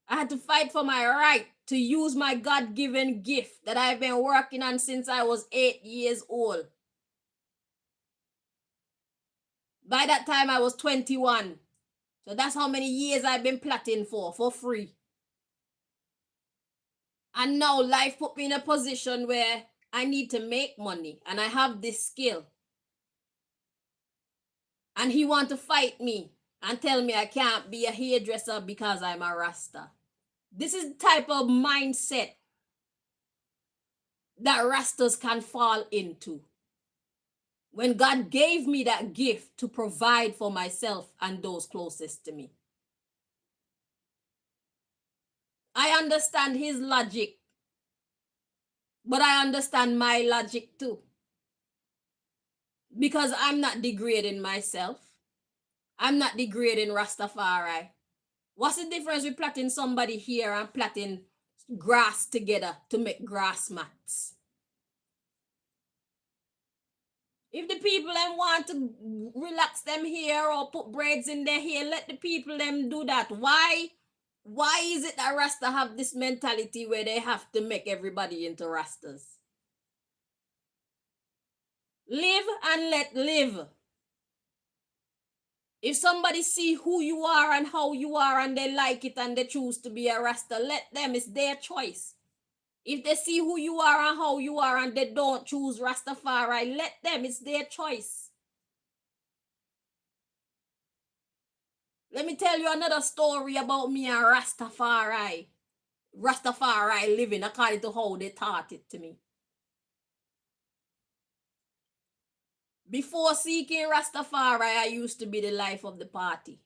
I had to fight for my right to use my God-given gift that I've been working on since I was 8 years old. By that time, I was 21. So that's how many years I've been plaiting for free. And now life put me in a position where I need to make money and I have this skill. And he want to fight me and tell me I can't be a hairdresser because I'm a Rasta. This is the type of mindset that Rastas can fall into. When God gave me that gift to provide for myself and those closest to me. I understand his logic, but I understand my logic too. Because I'm not degrading myself. I'm not degrading Rastafari. What's the difference with plaiting somebody here and plaiting grass together to make grass mats? If the people them want to relax them hair or put braids in their hair, let the people them do that. Why is it that Rasta have this mentality where they have to make everybody into Rastas? Live and let live. If somebody see who you are and how you are and they like it and they choose to be a Rasta, let them. It's their choice. If they see who you are and how you are and they don't choose Rastafari, let them. It's their choice. Let me tell you another story about me and Rastafari. Rastafari living according to how they taught it to me. Before seeking Rastafari, I used to be the life of the party.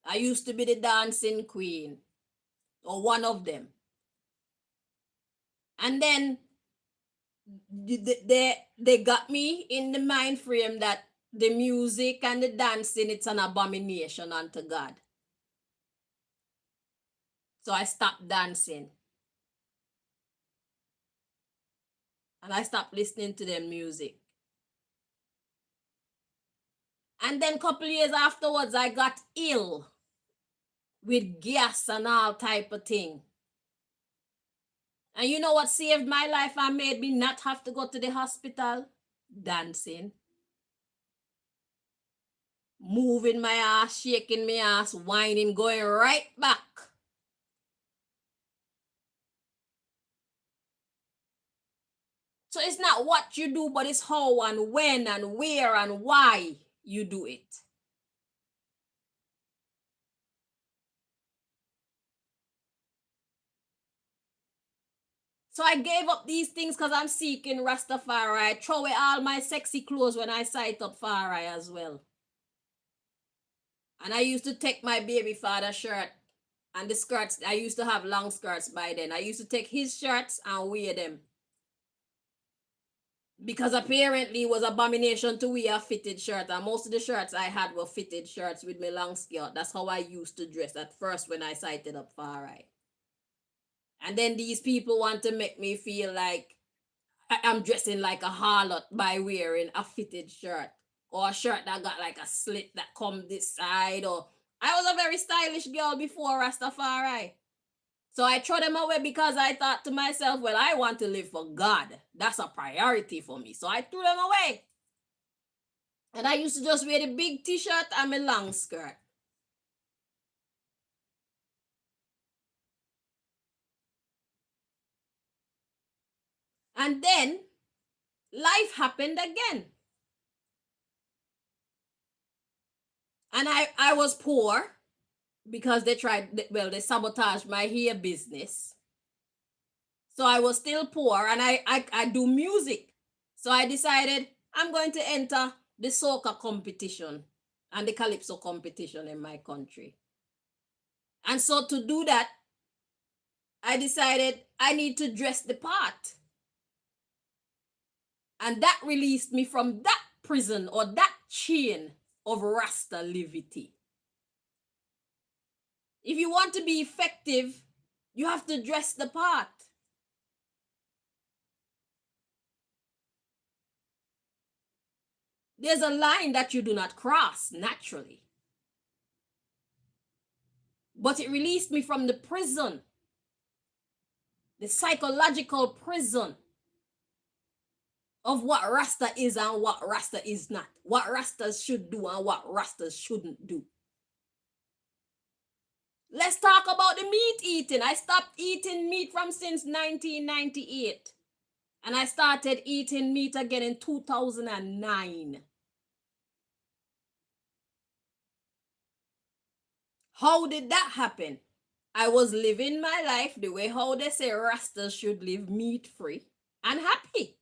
I used to be the dancing queen, or one of them. And then they got me in the mind frame that the music and the dancing, it's an abomination unto God. So I stopped dancing. And I stopped listening to their music. And then a couple years afterwards, I got ill with gas and all type of thing. And you know what saved my life and made me not have to go to the hospital? Dancing. Moving my ass, shaking my ass, whining, going right back. So it's not what you do, but it's how and when and where and why you do it. So I gave up these things because I'm seeking Rastafari. I throw away all my sexy clothes when I sight up Farai as well. And I used to take my baby father shirt and the skirts. I used to have long skirts by then. I used to take his shirts and wear them. Because apparently it was abomination to wear a fitted shirt. And most of the shirts I had were fitted shirts with my long skirt. That's how I used to dress at first when I sighted up Farai. And then these people want to make me feel like I'm dressing like a harlot by wearing a fitted shirt. Or a shirt that got like a slit that come this side. Or I was a very stylish girl before Rastafari. So I threw them away because I thought to myself, well, I want to live for God. That's a priority for me. So I threw them away. And I used to just wear the big t-shirt and my long skirt. And then life happened again. And I was poor because they they sabotaged my hair business. So I was still poor, and I do music. So I decided I'm going to enter the soca competition and the calypso competition in my country. And so to do that, I decided I need to dress the part. And that released me from that prison or that chain of Rasta livity. If you want to be effective, you have to dress the part. There's a line that you do not cross naturally. But it released me from the prison, the psychological prison of what Rasta is and what Rasta is not, what Rastas should do and what Rastas shouldn't do. Let's talk about the meat eating. I stopped eating meat from since 1998. And I started eating meat again in 2009. How did that happen? I was living my life the way how they say Rastas should live, meat free and happy.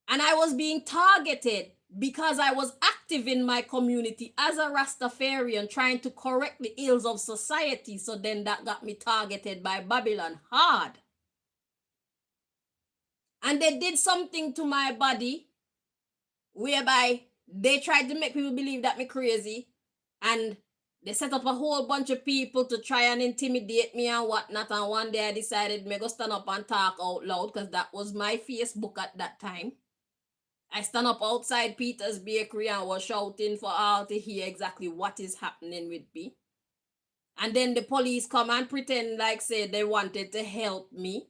And I was being targeted because I was active in my community as a Rastafarian trying to correct the ills of society. So then that got me targeted by Babylon hard. And they did something to my body whereby they tried to make people believe that me crazy, and they set up a whole bunch of people to try and intimidate me and whatnot. And one day I decided me go stand up and talk out loud because that was my Facebook at that time. I stand up outside Peter's Bakery and was shouting for all to hear exactly what is happening with me. And then the police come and pretend like say they wanted to help me.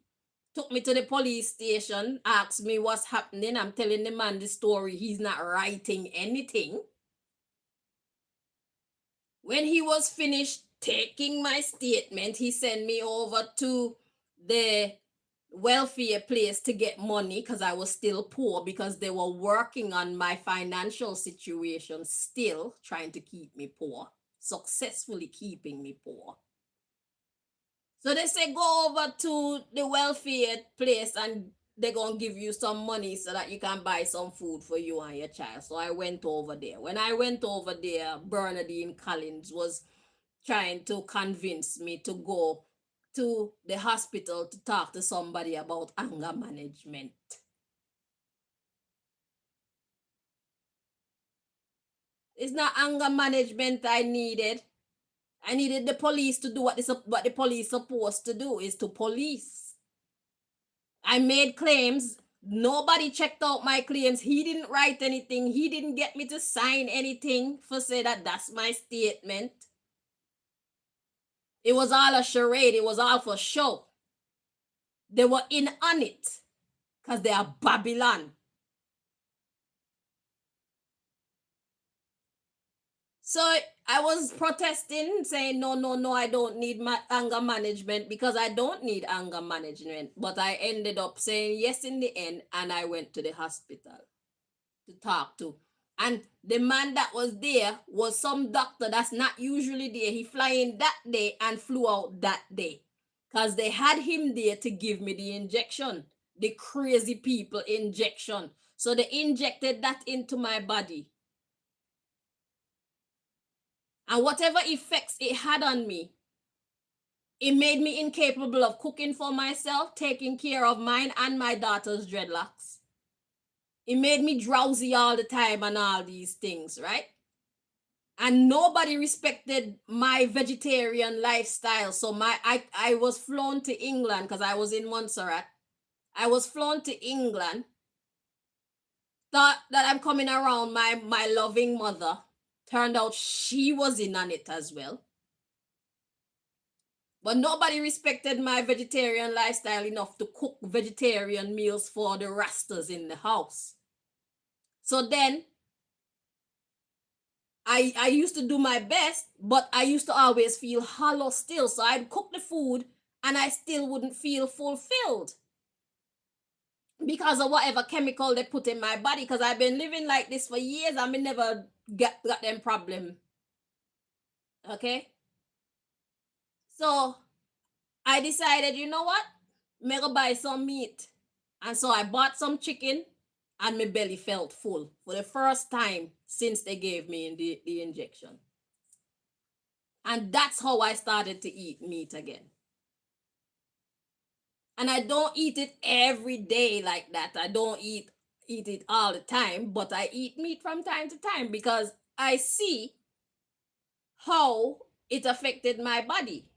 Took me to the police station, asked me what's happening. I'm telling the man the story. He's not writing anything. When he was finished taking my statement, he sent me over to the welfare place to get money because I was still poor, because they were working on my financial situation, still trying to keep me poor, successfully keeping me poor. So they say go over to the welfare place and they're going to give you some money so that you can buy some food for you and your child. So I went over there. When I went over there, Bernadine Collins was trying to convince me to go to the hospital to talk to somebody about anger management. It's not anger management I needed. I needed the police to do what the police supposed to do, is to police. I made claims. Nobody checked out my claims. He didn't write anything. He didn't get me to sign anything for say that that's my statement. It was all a charade. It was all for show. They were in on it because they are Babylon. So I was protesting, saying, no, I don't need my anger management, because I don't need anger management. But I ended up saying yes in the end, and I went to the hospital to talk to. And the man that was there was some doctor that's not usually there. He fly in that day and flew out that day because they had him there to give me the injection, the crazy people injection. So they injected that into my body. And whatever effects it had on me, it made me incapable of cooking for myself, taking care of mine and my daughter's dreadlocks. It made me drowsy all the time and all these things, right? And nobody respected my vegetarian lifestyle. So I was flown to England because I was in Montserrat. I was flown to England, thought that I'm coming around my loving mother. Turned out she was in on it as well. But nobody respected my vegetarian lifestyle enough to cook vegetarian meals for the Rastas in the house. So then I used to do my best, but I used to always feel hollow still. So I'd cook the food and I still wouldn't feel fulfilled. because of whatever chemical they put in my body. Because I've been living like this for years and me never got them problem. Okay? So I decided, you know what? Me go buy some meat. And so I bought some chicken and my belly felt full for the first time since they gave me the injection. And that's how I started to eat meat again. And I don't eat it every day like that. I don't eat it all the time, but I eat meat from time to time because I see how it affected my body.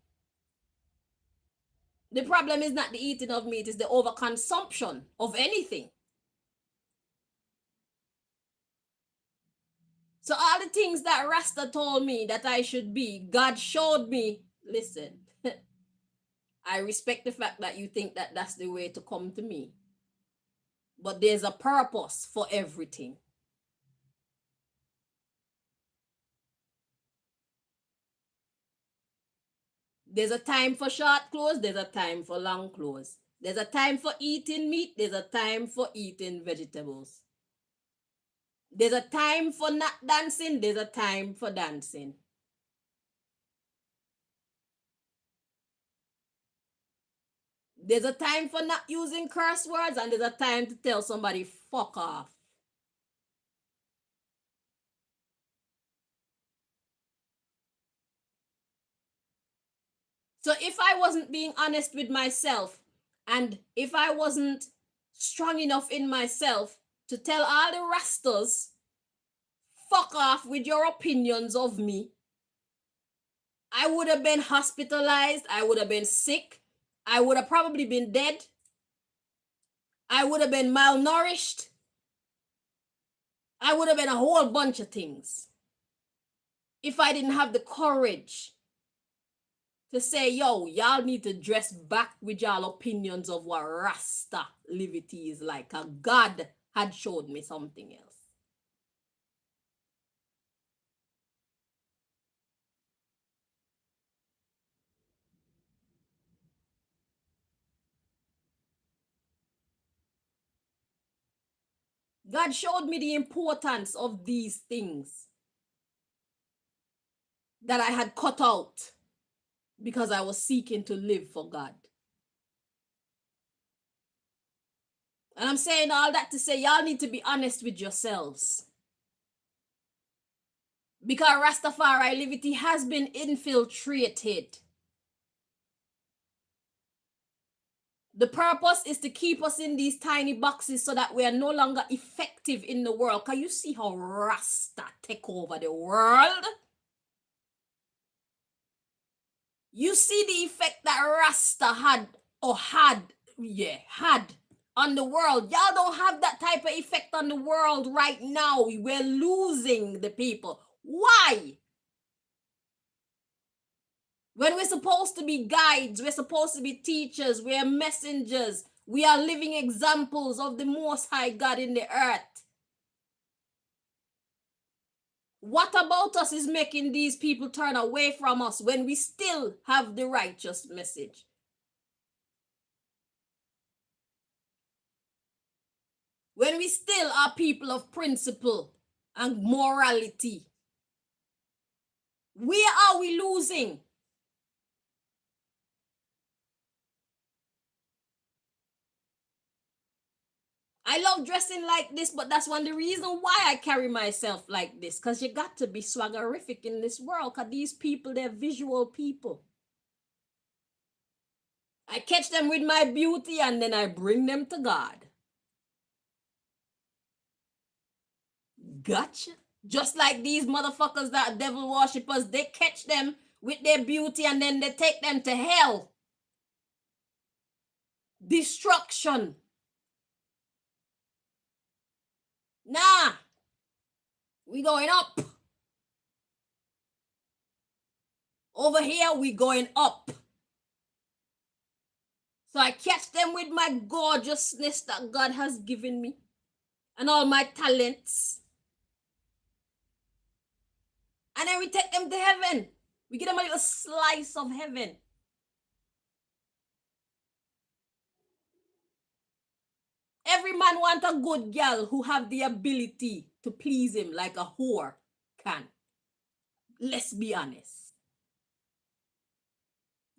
The problem is not the eating of meat, it's the overconsumption of anything. So all the things that Rasta told me that I should be, God showed me. Listen, I respect the fact that you think that that's the way to come to me. But there's a purpose for everything. There's a time for short clothes, there's a time for long clothes. There's a time for eating meat, there's a time for eating vegetables. There's a time for not dancing, there's a time for dancing. There's a time for not using curse words, and there's a time to tell somebody, fuck off. So if I wasn't being honest with myself, and if I wasn't strong enough in myself to tell all the rastas, fuck off with your opinions of me, I would have been hospitalized, I would have been sick, I would have probably been dead, I would have been malnourished, I would have been a whole bunch of things if I didn't have the courage to say, yo, y'all need to dress back with y'all opinions of what Rasta livity is like. God had showed me something else. God showed me the importance of these things that I had cut out because I was seeking to live for God. And I'm saying all that to say, y'all need to be honest with yourselves. Because Rastafari livity has been infiltrated. The purpose is to keep us in these tiny boxes so that we are no longer effective in the world. Can you see how Rasta take over the world? You see the effect that Rasta had on the world. Y'all don't have that type of effect on the world right now. We're losing the people. Why? When we're supposed to be guides, we're supposed to be teachers, we're messengers, we are living examples of the Most High God in the earth. What about us is making these people turn away from us when we still have the righteous message? When we still are people of principle and morality? Where are we losing? I love dressing like this, but that's one of the reasons why I carry myself like this. Because you got to be swaggerific in this world. Because these people, they're visual people. I catch them with my beauty and then I bring them to God. Gotcha. Just like these motherfuckers that are devil worshippers, they catch them with their beauty and then they take them to hell. Destruction. Nah. We going up. Over here, we going up. So I catch them with my gorgeousness that God has given me and all my talents. And then we take them to heaven. We give them a little slice of heaven. Every man want a good girl who have the ability to please him like a whore can. Let's be honest.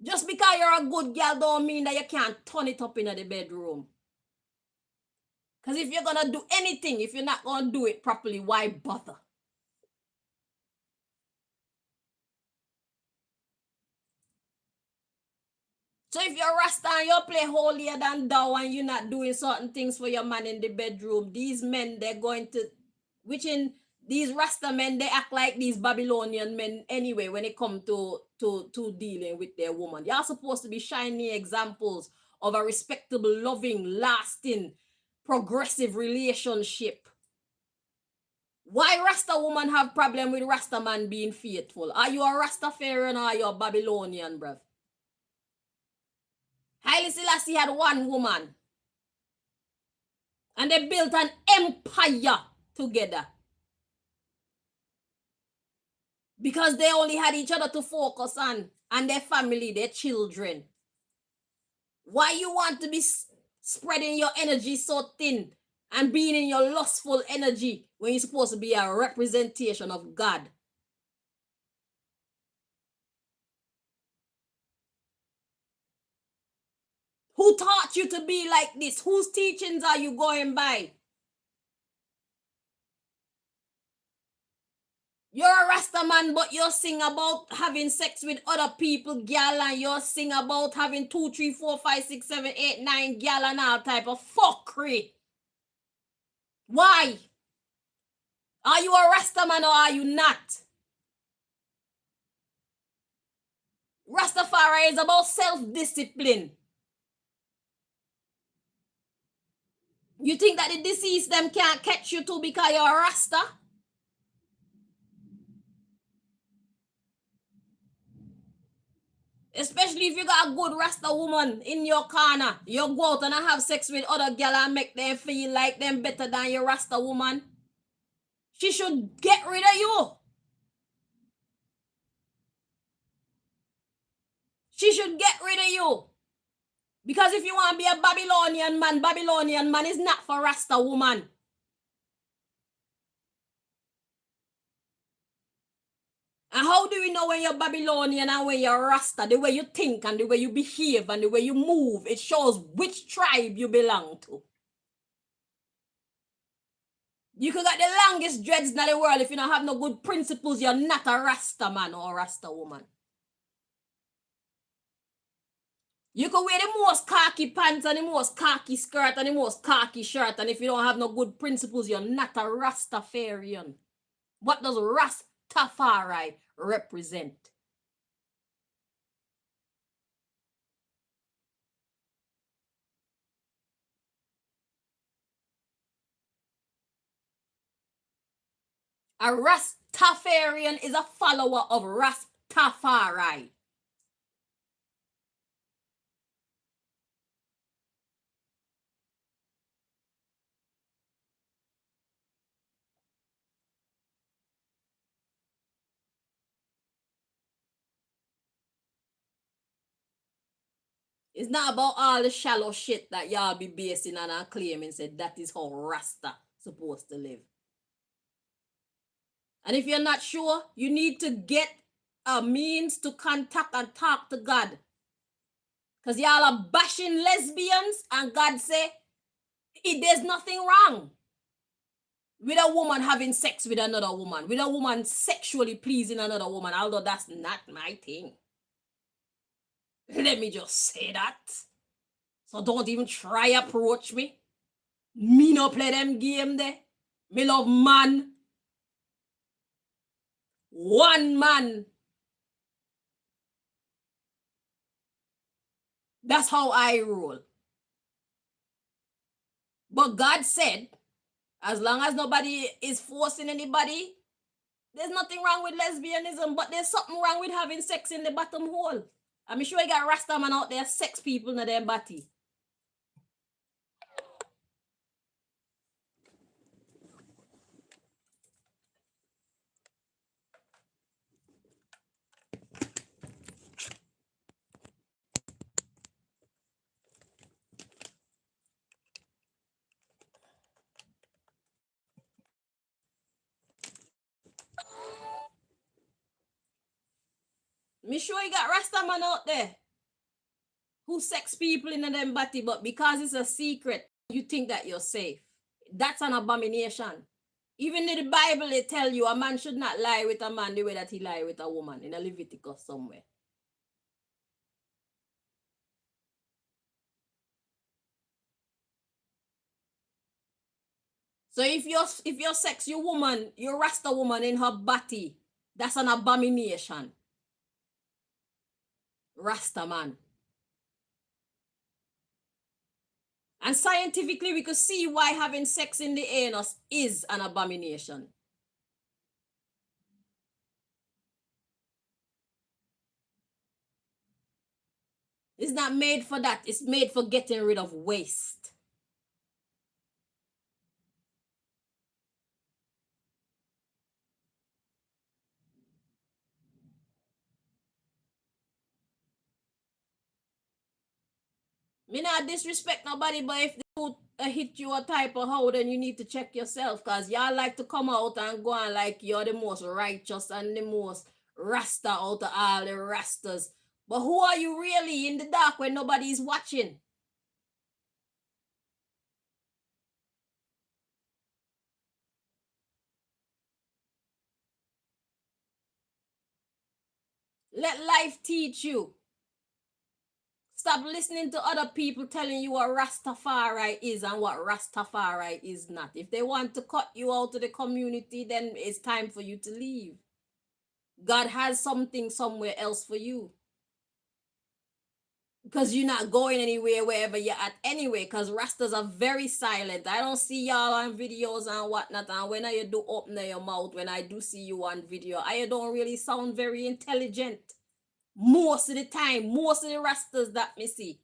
Just because you're a good girl don't mean that you can't turn it up in the bedroom. Because if you're going to do anything, if you're not going to do it properly, why bother? So if you're Rasta and you play holier than thou and you're not doing certain things for your man in the bedroom, these men, they're going to, which in these Rasta men, they act like these Babylonian men anyway when it comes to dealing with their woman. You're supposed to be shining examples of a respectable, loving, lasting, progressive relationship. Why Rasta woman have problem with Rasta man being faithful? Are you a Rastafarian or are you a Babylonian, bruv? Haile Selassie had one woman. And they built an empire together. Because they only had each other to focus on. And their family, their children. Why you want to be spreading your energy so thin and being in your lustful energy when you're supposed to be a representation of God? Who taught you to be like this? Whose teachings are you going by? You're a Rasta man, but you sing about having sex with other people, gal, and you sing about having 2, 3, 4, 5, 6, 7, 8, 9 gal and all type of fuckery. Why? Are you a Rasta man or are you not? Rastafari is about self-discipline. You think that the deceased them can't catch you too because you're a Rasta? Especially if you got a good Rasta woman in your corner. You go out and have sex with other gal and make them feel like them better than your Rasta woman. She should get rid of you. She should get rid of you. Because if you want to be a Babylonian man is not for Rasta woman. And how do we know when you're Babylonian and when you're Rasta? The way you think and the way you behave and the way you move, it shows which tribe you belong to. You could get the longest dreads in the world. If you don't have no good principles, you're not a Rasta man or a Rasta woman. You could wear the most khaki pants and the most khaki skirt and the most khaki shirt, and if you don't have no good principles, you're not a Rastafarian. What does Rastafari represent? A Rastafarian is a follower of Rastafari. It's not about all the shallow shit that y'all be basing on and claiming said that is how Rasta supposed to live. And if you're not sure, you need to get a means to contact and talk to God. Because y'all are bashing lesbians and God say, there's nothing wrong with a woman having sex with another woman, with a woman sexually pleasing another woman, although that's not my thing. Let me just say that. So don't even try approach me. Me no play them game there. Me love man. One man. That's how I roll. But God said, as long as nobody is forcing anybody, there's nothing wrong with lesbianism, but there's something wrong with having sex in the bottom hole. I'm sure you got Rasta man out there, sex people in their body. Me sure you got Rasta man out there who sex people in them body, but because it's a secret, you think that you're safe. That's an abomination. Even in the Bible, they tell you a man should not lie with a man the way that he lie with a woman in a Leviticus somewhere. So if you're sex your woman, you Rasta woman in her body, that's an abomination. Rasta man. And scientifically, we could see why having sex in the anus is an abomination. It's not made for that. It's made for getting rid of waste. Me not disrespect nobody, but if they hit you a type of how, then you need to check yourself, because y'all like to come out and go on like you're the most righteous and the most Rasta out of all the Rastas. But who are you really in the dark when nobody's watching? Let life teach you. Stop listening to other people telling you what Rastafari is and what Rastafari is not. If they want to cut you out of the community, then it's time for you to leave. God has something somewhere else for you. Because you're not going anywhere wherever you're at anyway, because Rastas are very silent. I don't see y'all on videos and whatnot, and when you do open your mouth, when I do see you on video, I don't really sound very intelligent. Most of the time, most of the Rastas that me see,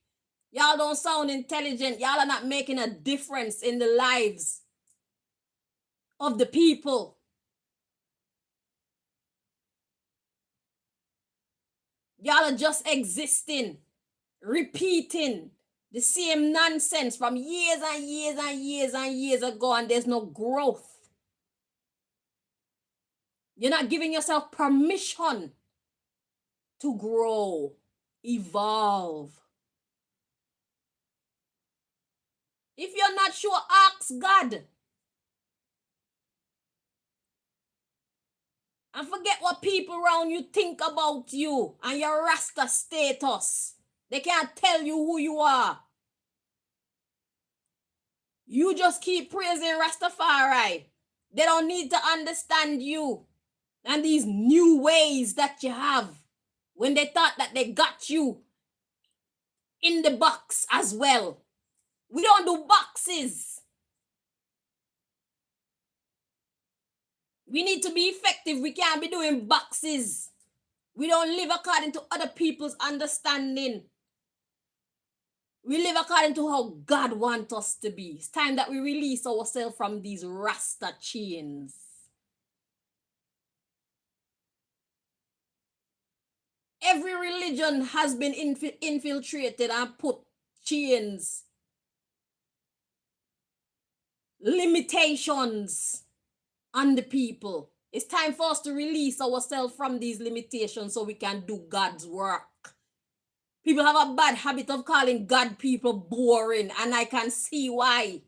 y'all don't sound intelligent. Y'all are not making a difference in the lives of the people. Y'all are just existing, repeating the same nonsense from years and years and years and years ago, and there's no growth. You're not giving yourself permission to grow, evolve. If you're not sure, ask God. And forget what people around you think about you and your Rasta status. They can't tell you who you are. You just keep praising Rastafari. They don't need to understand you and these new ways that you have when they thought that they got you in the box as well. We don't do boxes. We need to be effective. We can't be doing boxes. We don't live according to other people's understanding. We live according to how God wants us to be. It's time that we release ourselves from these Rasta chains. Every religion has been infiltrated and put chains, limitations on the people. It's time for us to release ourselves from these limitations so we can do God's work. People have a bad habit of calling God people boring, and I can see why.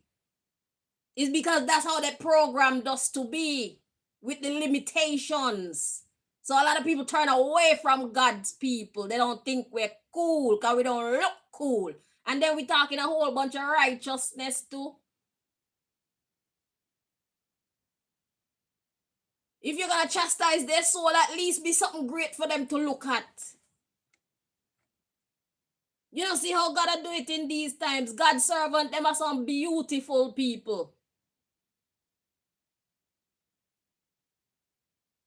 It's because that's how they programmed us to be, with the limitations. So a lot of people turn away from God's people. They don't think we're cool because we don't look cool. And then we're talking a whole bunch of righteousness too. If you're going to chastise their soul, at least be something great for them to look at. You know, see how God do it in these times. God's servant, them are some beautiful people.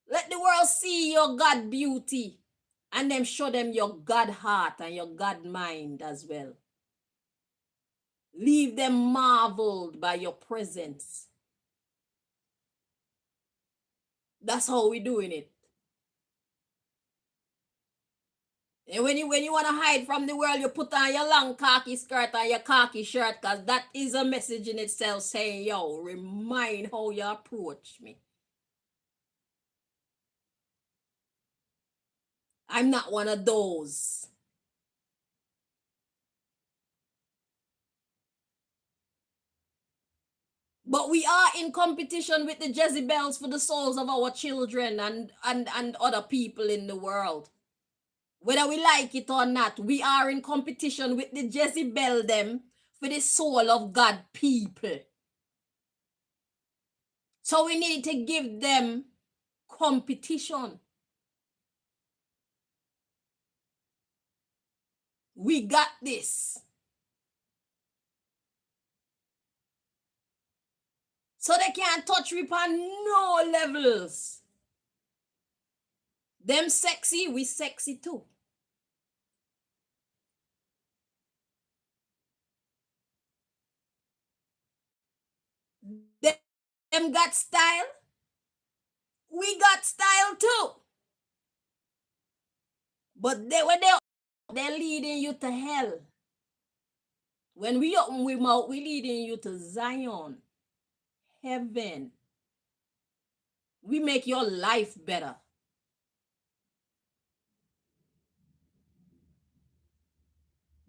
Let the world see your God beauty, and then show them your God heart and your God mind as well. Leave them marveled by your presence. That's how we're doing it. And when you want to hide from the world, you put on your long khaki skirt and your khaki shirt, because that is a message in itself saying, yo, remind how you approach me. I'm not one of those. But we are in competition with the Jezebels for the souls of our children and other people in the world. Whether we like it or not, we are in competition with the Jezebel them for the soul of God people. So we need to give them competition. We got this. So they can't touch me on no levels. Them sexy, we sexy too. Them got style, we got style too. But they're leading you to hell. When we open we mouth, we leading you to Zion, heaven. We make your life better.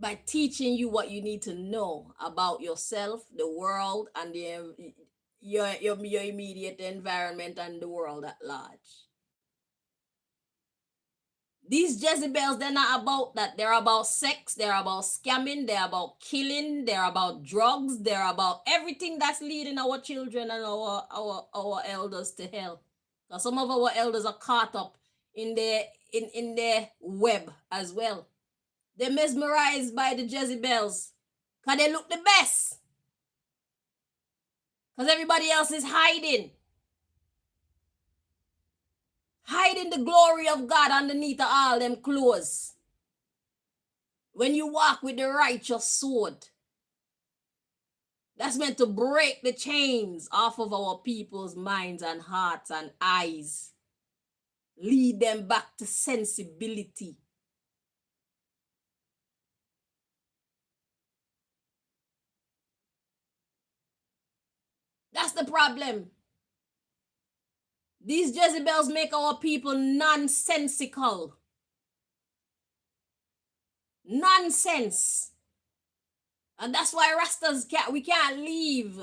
By teaching you what you need to know about yourself, the world, and your immediate environment and the world at large. These Jezebels, they're not about that. They're about sex, they're about scamming, they're about killing, they're about drugs, they're about everything that's leading our children and our elders to hell. Now, some of our elders are caught up in their web as well. They're mesmerized by the Jezebels because they look the best. Because everybody else is hiding the glory of God underneath all them clothes. When you walk with the righteous sword, that's meant to break the chains off of our people's minds and hearts and eyes. Lead them back to sensibility. That's the problem. These Jezebels make our people nonsensical. Nonsense. And that's why Rastas we can't leave.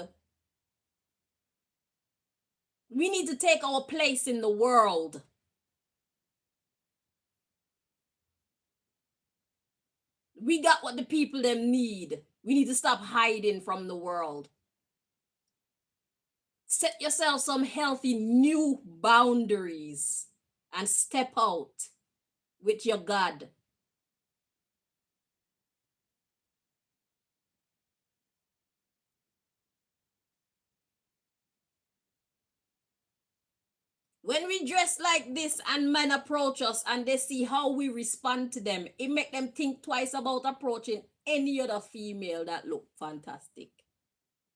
We need to take our place in the world. We got what the people them need. We need to stop hiding from the world. Set yourself some healthy new boundaries and step out with your God. When we dress like this and men approach us and they see how we respond to them, it make them think twice about approaching any other female that look fantastic.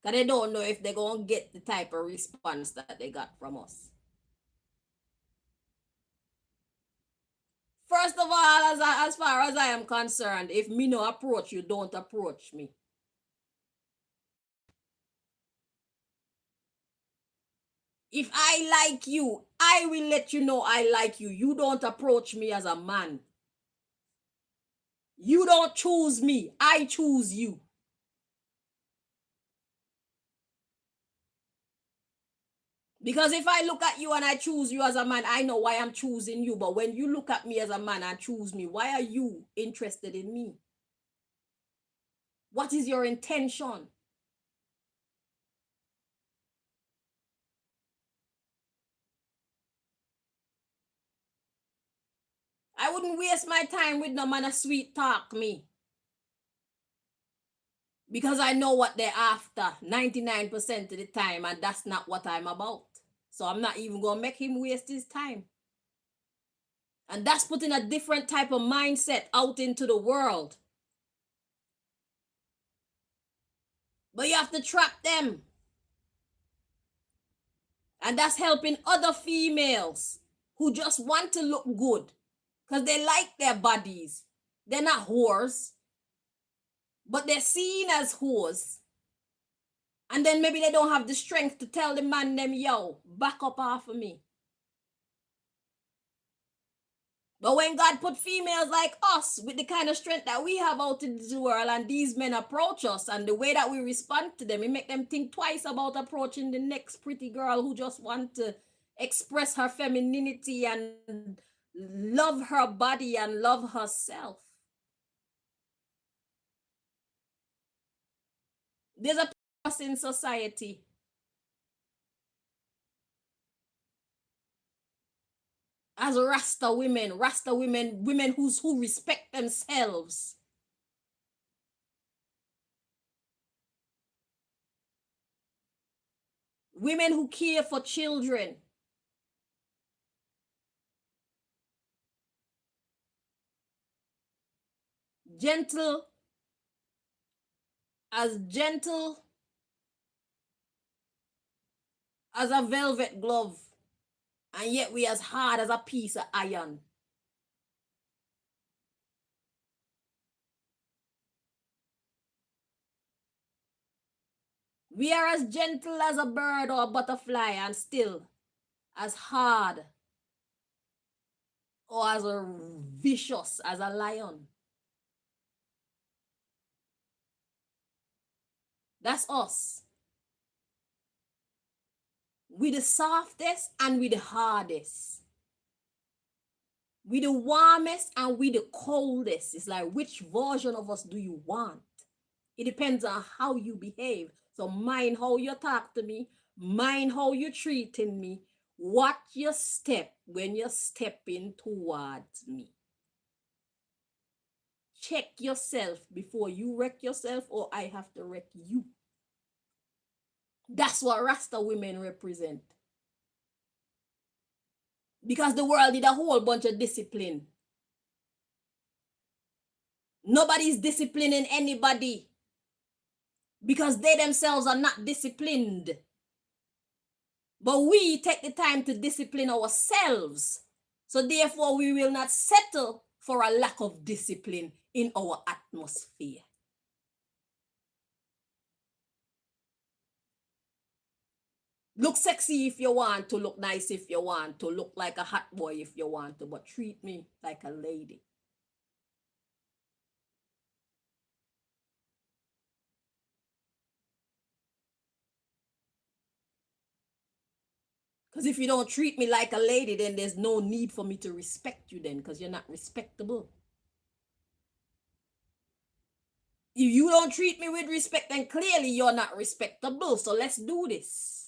Because they don't know if they're going to get the type of response that they got from us. First of all, as far as I am concerned, if me no approach you, don't approach me. If I like you, I will let you know I like you. You don't approach me as a man. You don't choose me. I choose you. Because if I look at you and I choose you as a man, I know why I'm choosing you. But when you look at me as a man and choose me, why are you interested in me? What is your intention? I wouldn't waste my time with no man a sweet talk me. Because I know what they're after 99% of the time, and that's not what I'm about. So I'm not even going to make him waste his time. And that's putting a different type of mindset out into the world. But you have to trap them. And that's helping other females who just want to look good because they like their bodies. They're not whores, but they're seen as whores. And then maybe they don't have the strength to tell the man them, yo, back up off of me. But when God put females like us with the kind of strength that we have out in the world, and these men approach us, and the way that we respond to them, it make them think twice about approaching the next pretty girl who just want to express her femininity and love her body and love herself. There's a us in society as Rasta women, women who respect themselves, women who care for children, gentle gentle as a velvet glove, and yet we as hard as a piece of iron. We are as gentle as a bird or a butterfly, and still as hard or as vicious as a lion. That's us. We the softest and we the hardest. We the warmest and we the coldest. It's like, which version of us do you want? It depends on how you behave. So mind how you talk to me, mind how you treating me, what you step when you're stepping towards me. Check yourself before you wreck yourself, or I have to wreck you. That's what Rasta women represent. Because the world did a whole bunch of discipline. Nobody's disciplining anybody because they themselves are not disciplined. But we take the time to discipline ourselves. So therefore, we will not settle for a lack of discipline in our atmosphere. Look sexy if you want to, look nice if you want to, look like a hot boy if you want to, but treat me like a lady. Because if you don't treat me like a lady, then there's no need for me to respect you then, because you're not respectable. If you don't treat me with respect, then clearly you're not respectable. So let's do this.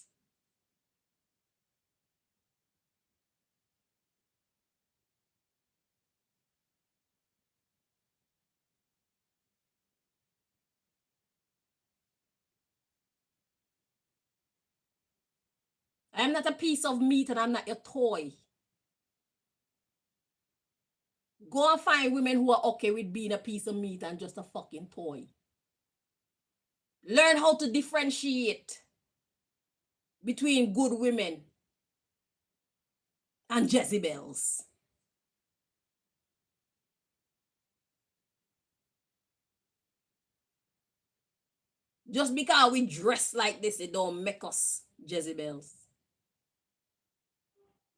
I'm not a piece of meat and I'm not your toy. Go and find women who are okay with being a piece of meat and just a fucking toy. Learn how to differentiate between good women and Jezebels. Just because we dress like this, it don't make us Jezebels.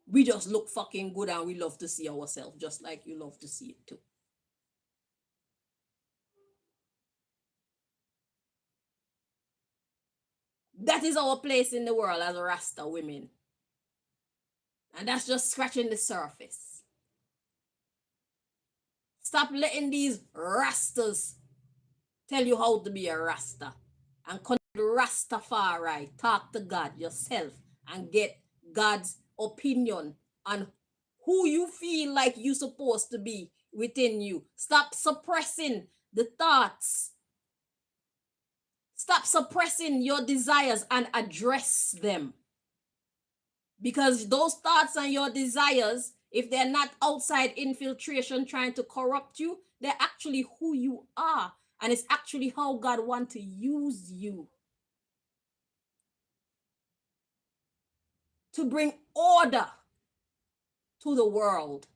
We just look fucking good and we love to see ourselves, just like you love to see it too. That is our place in the world as Rasta women. And that's just scratching the surface. Stop letting these Rastas tell you how to be a Rasta. And connect Rastafari. Talk to God yourself and get God's opinion on who you feel like you're supposed to be within you. Stop suppressing the thoughts. Stop suppressing your desires and address them. Because those thoughts and your desires, if they're not outside infiltration trying to corrupt you, they're actually who you are. And it's actually how God wants to use you to bring order to the world.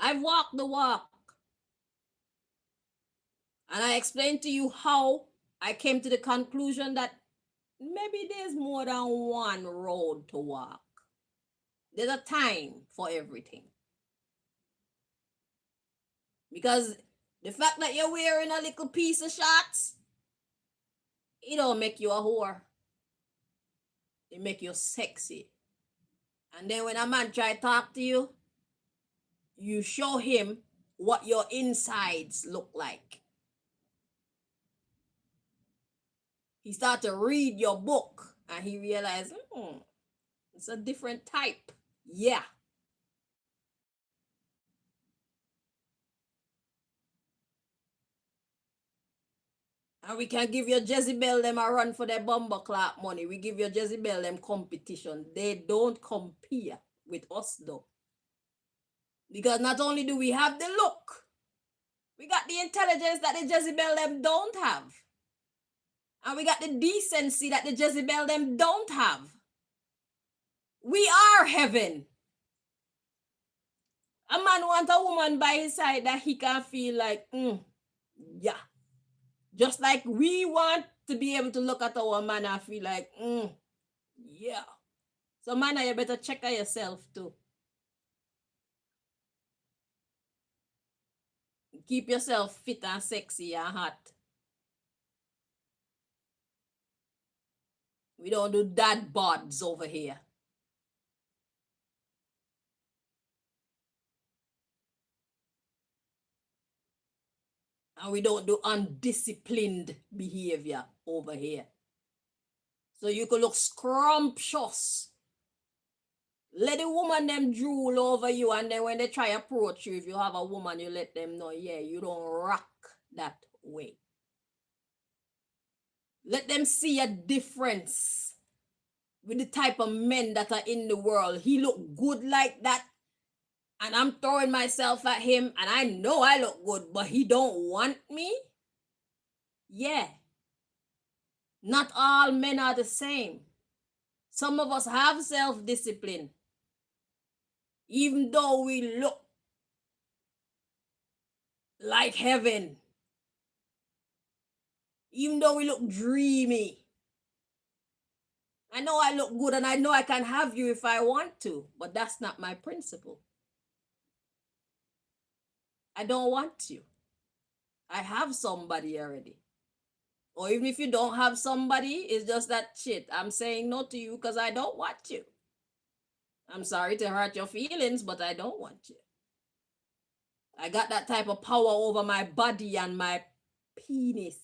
I've walked the walk. And I explained to you how I came to the conclusion that maybe there's more than one road to walk. There's a time for everything. Because the fact that you're wearing a little piece of shorts, it don't make you a whore. It make you sexy. And then when a man try to talk to you, you show him what your insides look like. He start to read your book and he realized, it's a different type. Yeah. And we can give your Jezebel them a run for their bomber clap money. We give your Jezebel them competition. They don't compare with us though. Because not only do we have the look, we got the intelligence that the Jezebel them don't have. And we got the decency that the Jezebel them don't have. We are heaven. A man wants a woman by his side that he can feel like, yeah. Just like we want to be able to look at our man and feel like, yeah. So man, you better check on yourself too. Keep yourself fit and sexy and hot. We don't do dad bods over here. And we don't do undisciplined behavior over here. So you could look scrumptious. Let the woman them drool over you, and then when they try to approach you, if you have a woman, you let them know, yeah, you don't rock that way. Let them see a difference with the type of men that are in the world. He look good like that, and I'm throwing myself at him, and I know I look good, but he don't want me. Yeah. Not all men are the same. Some of us have self-discipline. Even though we look like heaven. Even though we look dreamy. I know I look good and I know I can have you if I want to, but that's not my principle. I don't want you. I have somebody already. Or even if you don't have somebody, it's just that shit. I'm saying no to you because I don't want you. I'm sorry to hurt your feelings, but I don't want you. I got that type of power over my body and my penis.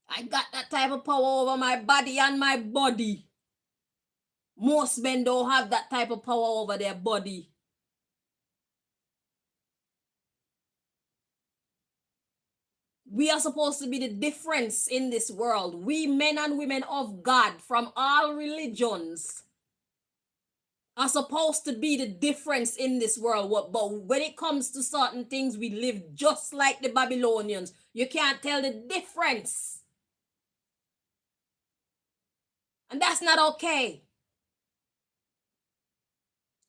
I got that type of power over my body and my body. Most men don't have that type of power over their body. We are supposed to be the difference in this world. We men and women of God from all religions are supposed to be the difference in this world. But when it comes to certain things, we live just like the Babylonians. You can't tell the difference. And that's not okay.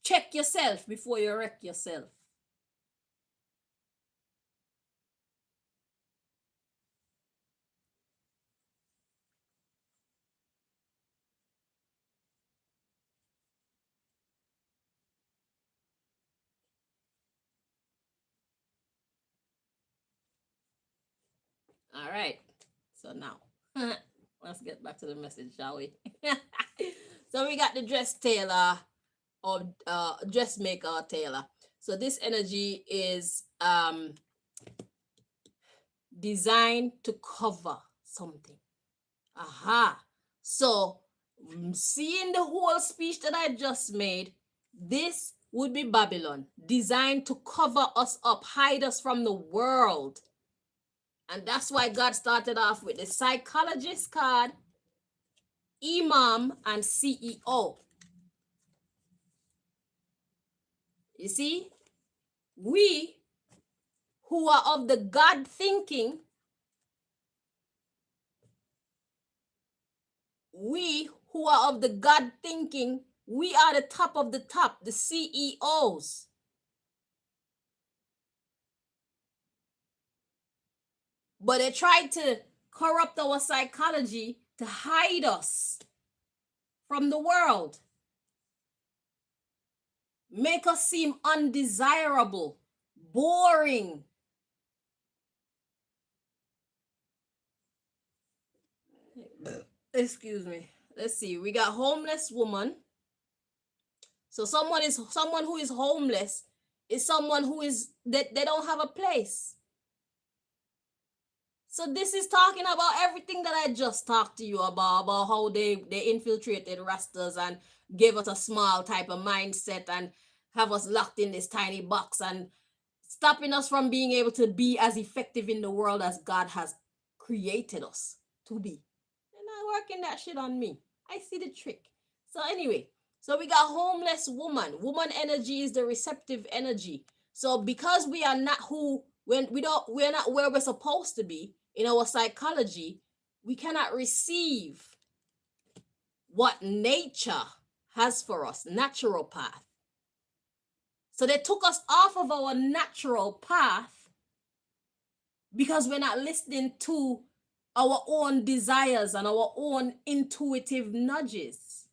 Check yourself before you wreck yourself. All right. So now, let's get back to the message, shall we? So we got the dress tailor or dressmaker tailor. So this energy is designed to cover something. Aha. So seeing the whole speech that I just made, this would be Babylon, designed to cover us up, hide us from the world. And that's why God started off with the psychologist card, imam, and CEO. You see, we who are of the God thinking, we are the top of the top, the CEOs. But they try to corrupt our psychology to hide us from the world, make us seem undesirable, boring. Excuse me. Let's see. We got homeless woman. So someone who is homeless is someone who is that they don't have a place. So this is talking about everything that I just talked to you about how they infiltrated Rastas and gave us a small type of mindset and have us locked in this tiny box and stopping us from being able to be as effective in the world as God has created us to be. And not working that shit on me. I see the trick. So anyway, so we got homeless woman. Woman energy is the receptive energy. So because we are not we're not where we're supposed to be in our psychology, we cannot receive what nature has for us, natural path. So they took us off of our natural path because we're not listening to our own desires and our own intuitive nudges.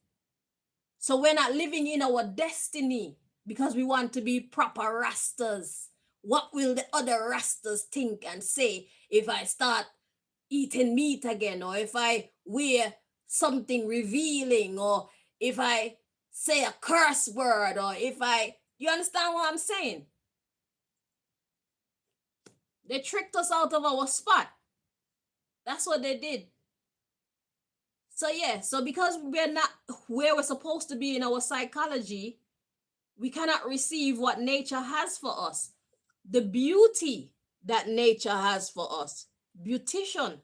So we're not living in our destiny because we want to be proper Rastas. What will the other Rastas think and say if I start eating meat again, or if I wear something revealing, or if I say a curse word, or you understand what I'm saying? They tricked us out of our spot. That's what they did. So yeah, so because we're not where we're supposed to be in our psychology, we cannot receive what nature has for us. The beauty that nature has for us. Beautician.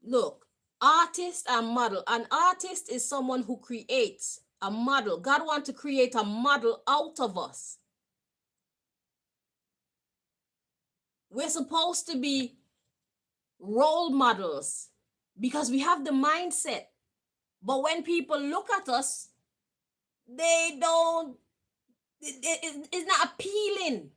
Look, artist and model. An artist is someone who creates a model. God wants to create a model out of us. We're supposed to be role models because we have the mindset. But when people look at us, they don't, it's not appealing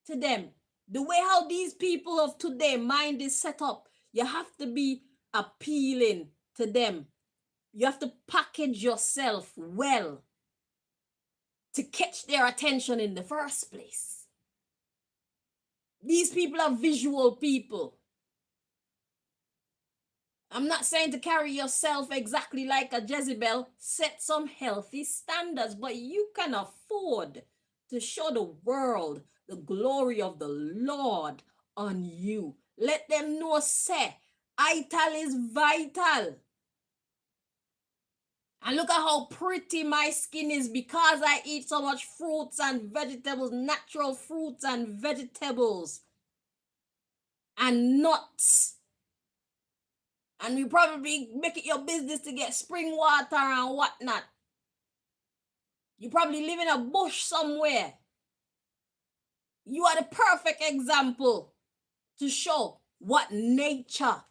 to them. The way how these people of today mind is set up, you have to be appealing to them. You have to package yourself well to catch their attention in the first place. These people are visual people. I'm not saying to carry yourself exactly like a Jezebel. Set some healthy standards, but you can afford to show the world the glory of the Lord on you. Let them know, say, ital is vital. And look at how pretty my skin is because I eat so much fruits and vegetables, natural fruits and vegetables and nuts. And you probably make it your business to get spring water and whatnot. You probably live in a bush somewhere. You are the perfect example to show what nature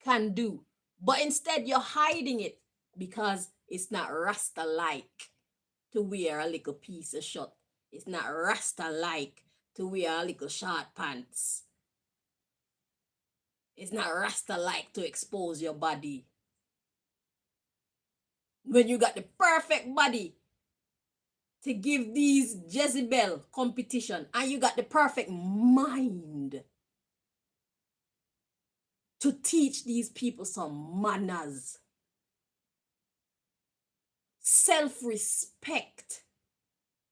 can do. But instead, you're hiding it because it's not Rasta-like to wear a little piece of shirt. It's not Rasta-like to wear a little short pants. It's not Rasta-like to expose your body. When you got the perfect body to give these Jezebel competition and you got the perfect mind to teach these people some manners, self-respect.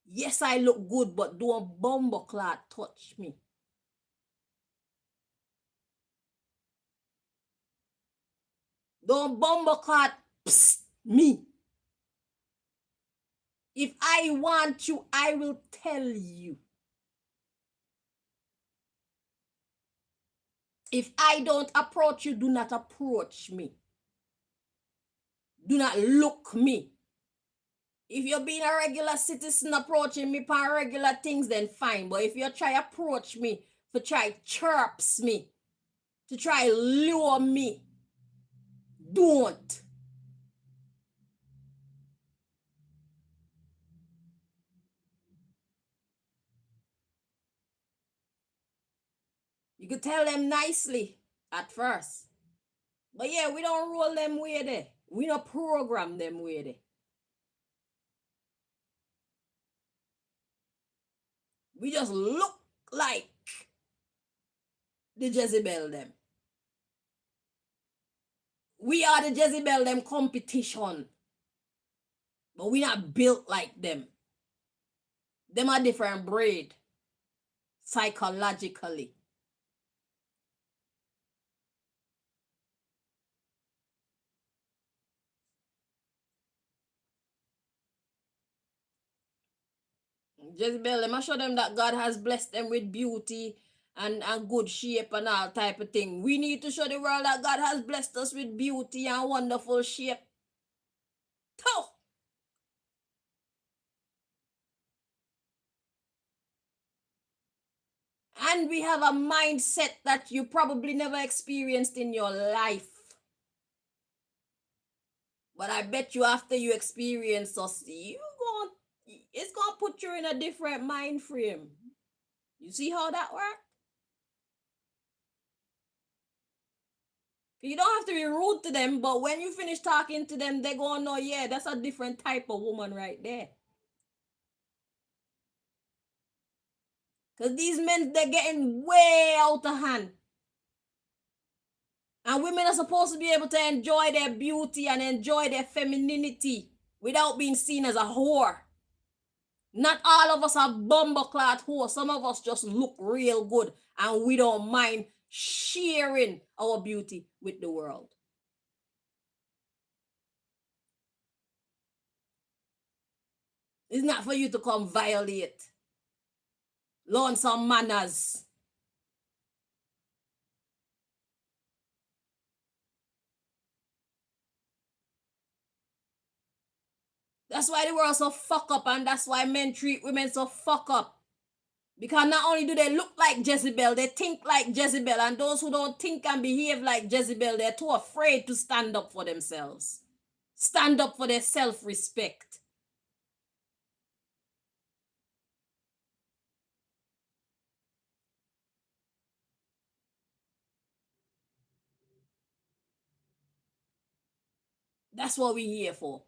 Yes, I look good, but don't bumbleclad touch me. Don't bumbleclad me. If I want you, I will tell you. If I don't approach you, do not approach me. Do not look me. If you're being a regular citizen approaching me for regular things, then fine. But if you try approach me, to try chirps me, to try lure me, don't. could tell them nicely at first. But yeah, we don't roll them way there. We don't program them way there. We just look like the Jezebel them. We are the Jezebel them competition. But we not built like them. Them are different breed. Psychologically. Jezebel, them I show them that God has blessed them with beauty and good shape and all type of thing. We need to show the world that God has blessed us with beauty and wonderful shape. Tough. And we have a mindset that you probably never experienced in your life. But I bet you after you experience us, it's gonna put you in a different mind frame. You see how that works? You don't have to be rude to them, but when you finish talking to them, they're gonna know, yeah, that's a different type of woman right there. Because these men, they're getting way out of hand. And women are supposed to be able to enjoy their beauty and enjoy their femininity without being seen as a whore. Not all of us are bumbleclad whores. Some of us just look real good and we don't mind sharing our beauty with the world. It's not for you to come violate. Learn some manners. That's why the world so fuck up, and that's why men treat women so fuck up. Because not only do they look like Jezebel, they think like Jezebel, and those who don't think and behave like Jezebel, they're too afraid to stand up for themselves. Stand up for their self-respect. That's what we're here for.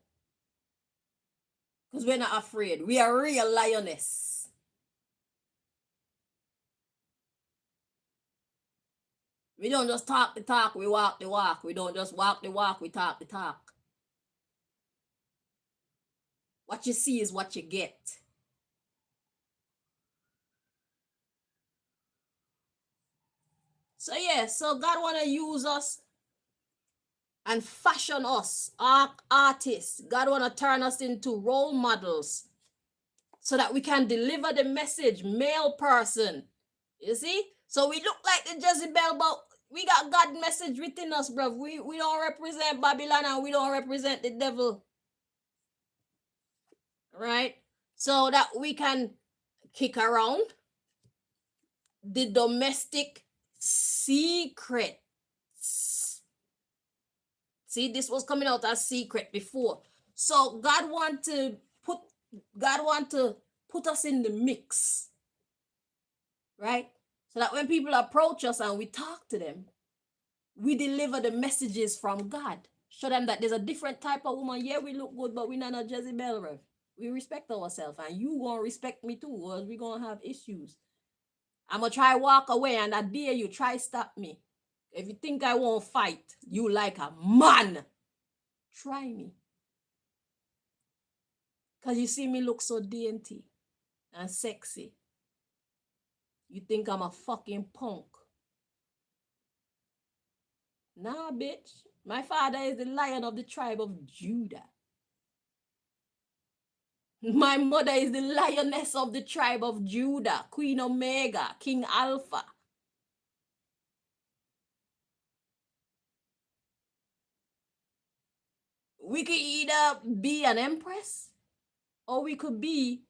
Because we're not afraid. We are real lioness. We don't just talk the talk, we walk the walk. We don't just walk the walk, we talk the talk. What you see is what you get. So yeah, so God want to use us and fashion us, artists. God want to turn us into role models so that we can deliver the message, male person. You see? So we look like the Jezebel, but we got God message within us, bro. We don't represent Babylon and we don't represent the devil. Right? So that we can kick around the domestic secrets. See, this was coming out as secret before. So God want to put us in the mix, right? So that when people approach us and we talk to them, we deliver the messages from God. Show them that there's a different type of woman. Yeah, we look good, but we're not a Jezebel, bro. We respect ourselves, and you gonna respect me too, or we gonna have issues. I'm gonna try walk away, and I dare you, try stop me. If you think I won't fight, you like a man. Try me. Because you see me look so dainty and sexy. You think I'm a fucking punk. Nah, bitch. My father is the lion of the tribe of Judah. My mother is the lioness of the tribe of Judah, Queen Omega, King Alpha. We could either be an empress or we could be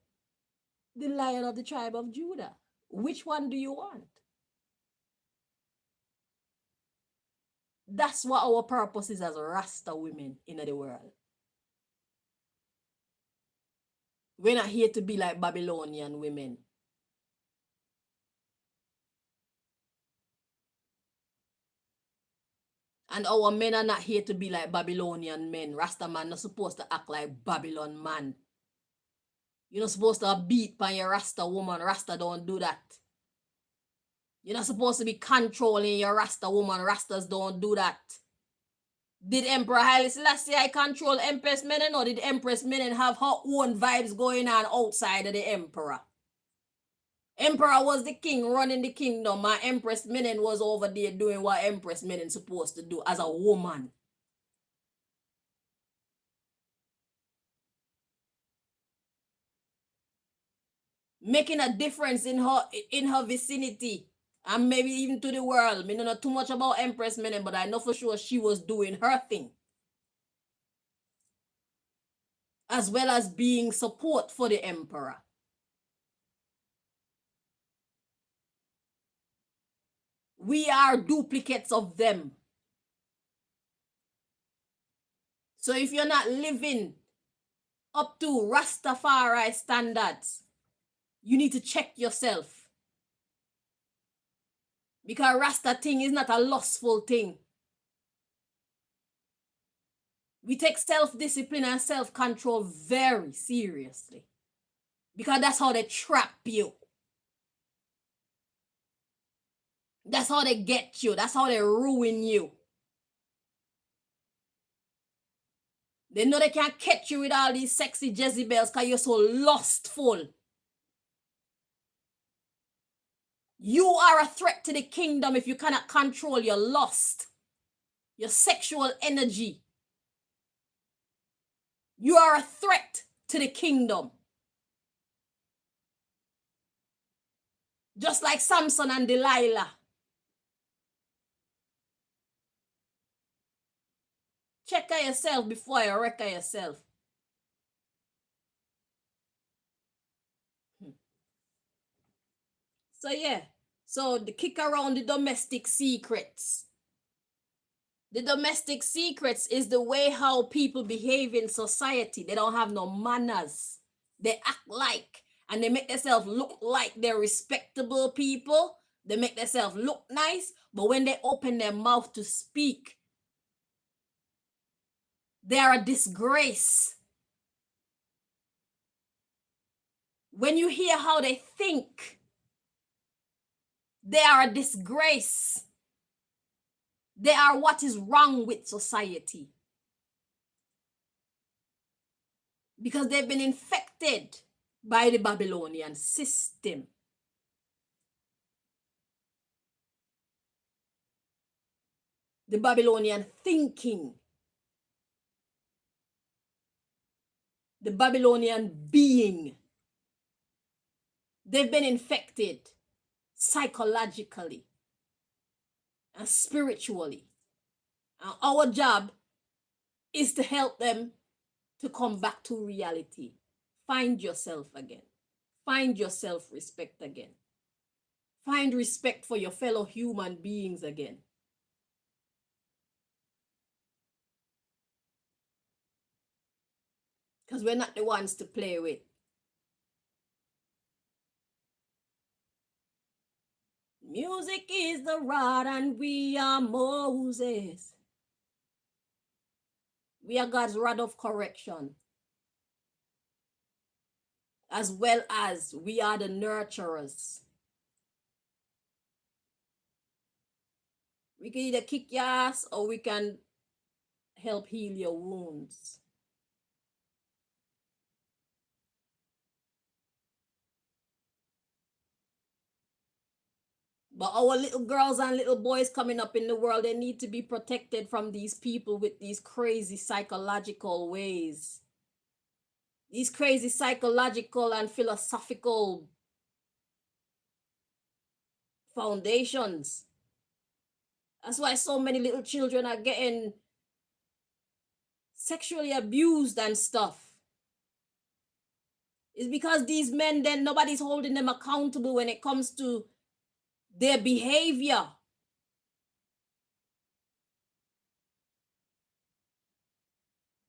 the lion of the tribe of Judah. Which one do you want? That's what our purpose is as Rasta women in the world. We're not here to be like Babylonian women. And our men are not here to be like Babylonian men. Rasta man not supposed to act like Babylon man. You're not supposed to beat by your Rasta woman. Rasta don't do that. You're not supposed to be controlling your Rasta woman. Rastas don't do that. Did Emperor Haile Selassie I control Empress Menen, or did Empress Menen have her own vibes going on outside of the Emperor? Emperor was the king running the kingdom. My Empress Menen was over there doing what Empress Menen supposed to do as a woman. Making a difference in her vicinity. And maybe even to the world. I don't know too much about Empress Menen, but I know for sure she was doing her thing. As well as being support for the emperor. We are duplicates of them. So if you're not living up to Rastafari standards, you need to check yourself. Because Rasta thing is not a lustful thing. We take self-discipline and self-control very seriously. Because that's how they trap you. That's how they get you. That's how they ruin you. They know they can't catch you with all these sexy Jezebels because you're so lustful. You are a threat to the kingdom if you cannot control your lust, your sexual energy. You are a threat to the kingdom. Just like Samson and Delilah. Check on yourself before you wreck yourself. So yeah, so the kick around the domestic secrets. The domestic secrets is the way how people behave in society. They don't have no manners. They act like, and they make themselves look like they're respectable people. They make themselves look nice, but when they open their mouth to speak, they are a disgrace. When you hear how they think, they are a disgrace. They are what is wrong with society. Because they've been infected by the Babylonian system. The Babylonian thinking. The Babylonian being. They've been infected psychologically and spiritually. And our job is to help them to come back to reality. Find yourself again. Find your self-respect again. Find respect for your fellow human beings again. Because we're not the ones to play with. Music is the rod and we are Moses. We are God's rod of correction. As well as we are the nurturers. We can either kick your ass or we can help heal your wounds. But our little girls and little boys coming up in the world, they need to be protected from these people with these crazy psychological ways. These crazy psychological and philosophical foundations. That's why so many little children are getting sexually abused and stuff. It's because these men, then nobody's holding them accountable when it comes to their behavior.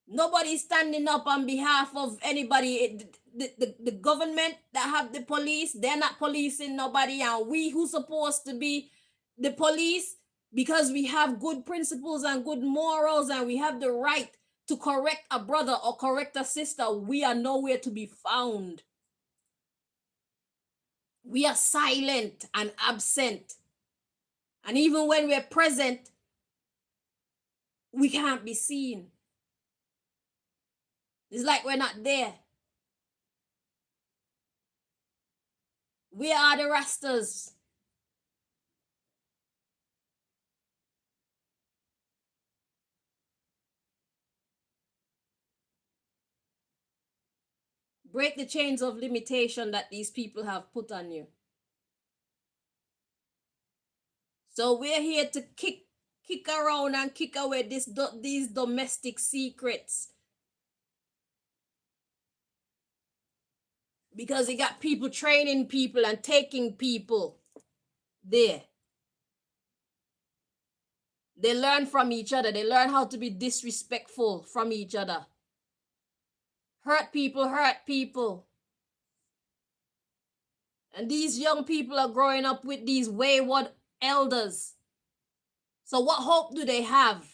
Nobody's standing up on behalf of anybody. The government that have the police, they're not policing nobody. And we who supposed to be the police, because we have good principles and good morals and we have the right to correct a brother or correct a sister, we are nowhere to be found. We are silent and absent. And even when we're present, we can't be seen. It's like we're not there. We are the Rastas. Break the chains of limitation that these people have put on you. So we're here to kick around and kick away these domestic secrets. Because you got people training people and taking people there. They learn from each other. They learn how to be disrespectful from each other. Hurt people hurt people. And these young people are growing up with these wayward elders. So what hope do they have?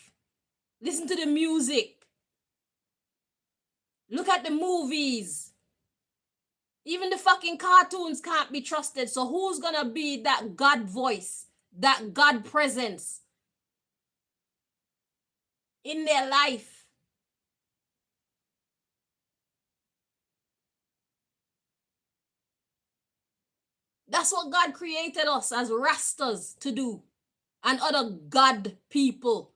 Listen to the music. Look at the movies. Even the fucking cartoons can't be trusted. So who's gonna be that God voice, that God presence in their life? That's what God created us as Rastas to do, and other God people.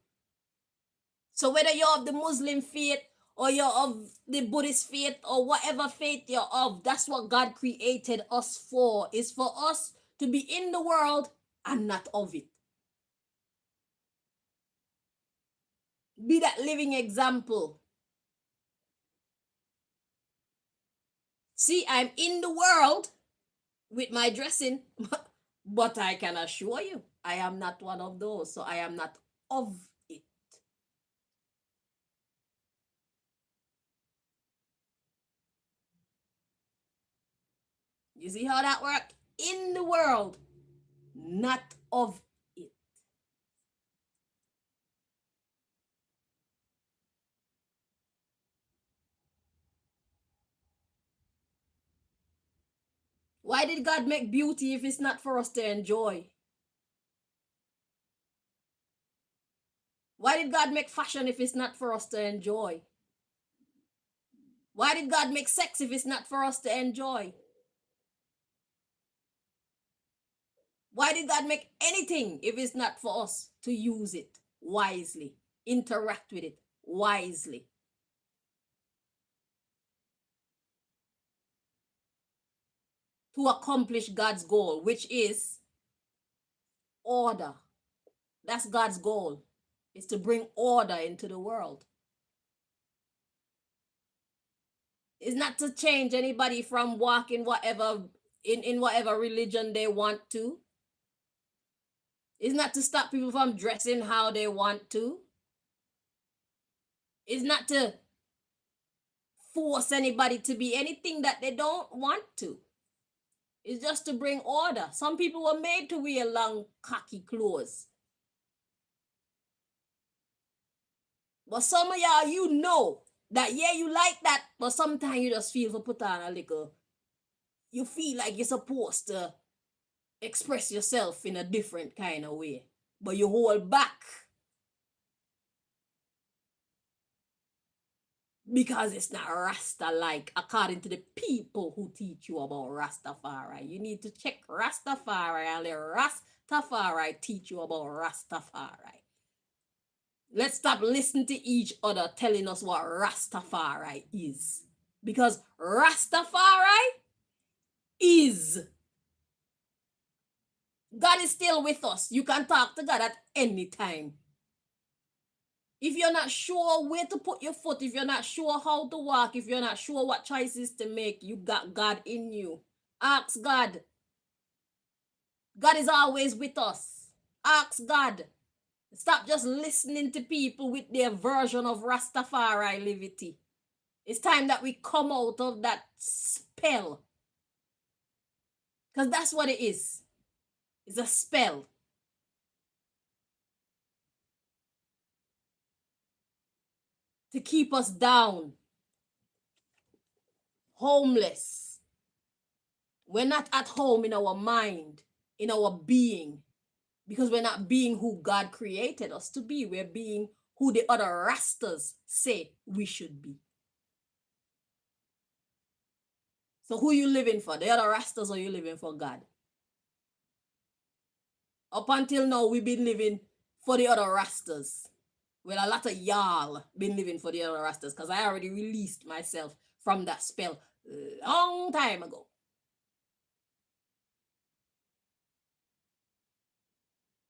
So whether you're of the Muslim faith or you're of the Buddhist faith or whatever faith you're of, that's what God created us for, is for us to be in the world and not of it. Be that living example. See, I'm in the world with my dressing, but I can assure you, I am not one of those. So I am not of it. You see how that works? In the world, not of it. Why did God make beauty if it's not for us to enjoy? Why did God make fashion if it's not for us to enjoy? Why did God make sex if it's not for us to enjoy? Why did God make anything if it's not for us to use it wisely, interact with it wisely? To accomplish God's goal, which is order. That's God's goal, is to bring order into the world. It's not to change anybody from walking whatever in whatever religion they want to. It's not to stop people from dressing how they want to. It's not to force anybody to be anything that they don't want to. It's just to bring order. Some people were made to wear long, khaki clothes. But some of y'all, you know that, yeah, you like that, but sometimes you just feel for put on a little, you feel like you're supposed to express yourself in a different kind of way, but you hold back because it's not Rasta like, according to the people who teach you about Rastafari. You need to check Rastafari and let Rastafari teach you about Rastafari. Let's stop listening to each other telling us what Rastafari is. Because Rastafari is. God is still with us. You can talk to God at any time. If you're not sure where to put your foot, if you're not sure how to walk, if you're not sure what choices to make, you got God in you. Ask God. God is always with us. Ask God. Stop just listening to people with their version of Rastafari livity. It's time that we come out of that spell. Because that's what it is. It's a spell. to keep us down, homeless. We're not at home in our mind, in our being, because we're not being who God created us to be. We're being who the other Rastas say we should be. So who you living for? The other Rastas, or you living for God? Up until now, we've been living for the other Rastas. Well, a lot of y'all been living for the other Rastas, because I already released myself from that spell long time ago.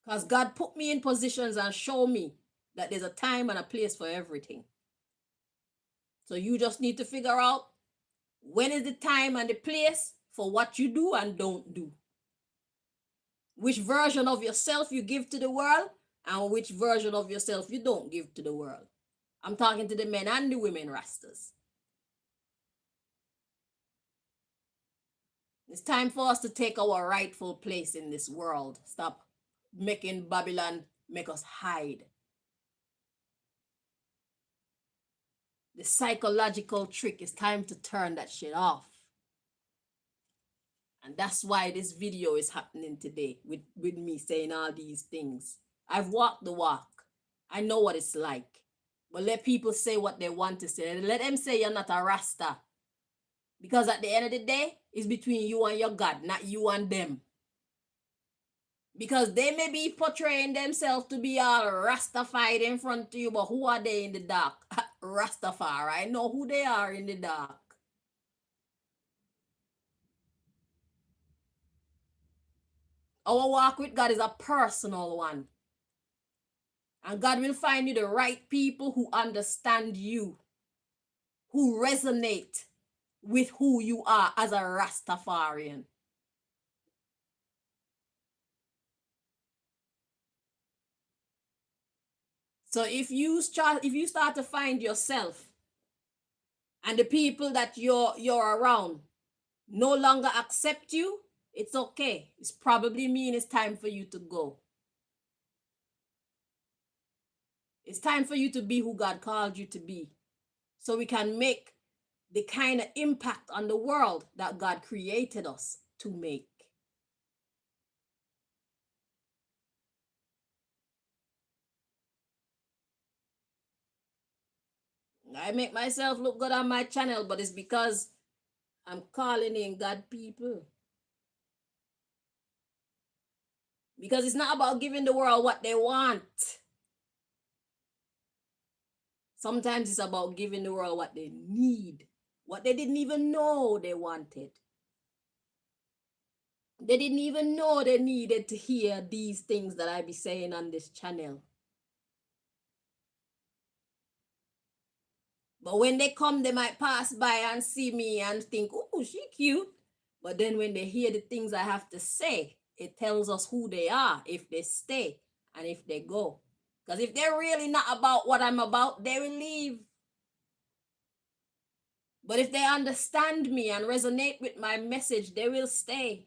Because God put me in positions and show me that there's a time and a place for everything. So you just need to figure out when is the time and the place for what you do and don't do. Which version of yourself you give to the world and which version of yourself you don't give to the world. I'm talking to the men and the women Rastas. It's time for us to take our rightful place in this world. Stop making Babylon make us hide. The psychological trick, is time to turn that shit off. And that's why this video is happening today with me saying all these things. I've walked the walk. I know what it's like. But let people say what they want to say. Let them say you're not a Rasta. Because at the end of the day, it's between you and your God, not you and them. Because they may be portraying themselves to be all Rastafari in front of you, but who are they in the dark? Rastafari. I know who they are in the dark. Our walk with God is a personal one. And God will find you the right people who understand you, who resonate with who you are as a Rastafarian. So if you start to find yourself and the people that you're around no longer accept you, it's okay. It's probably mean it's time for you to go. It's time for you to be who God called you to be, so we can make the kind of impact on the world that God created us to make. I make myself look good on my channel, but it's because I'm calling in God people. Because it's not about giving the world what they want. Sometimes it's about giving the world what they need, what they didn't even know they wanted. They didn't even know they needed to hear these things that I be saying on this channel. But when they come, they might pass by and see me and think, oh, she cute. But then when they hear the things I have to say, it tells us who they are, if they stay and if they go. Because if they're really not about what I'm about, they will leave. But if they understand me and resonate with my message, they will stay.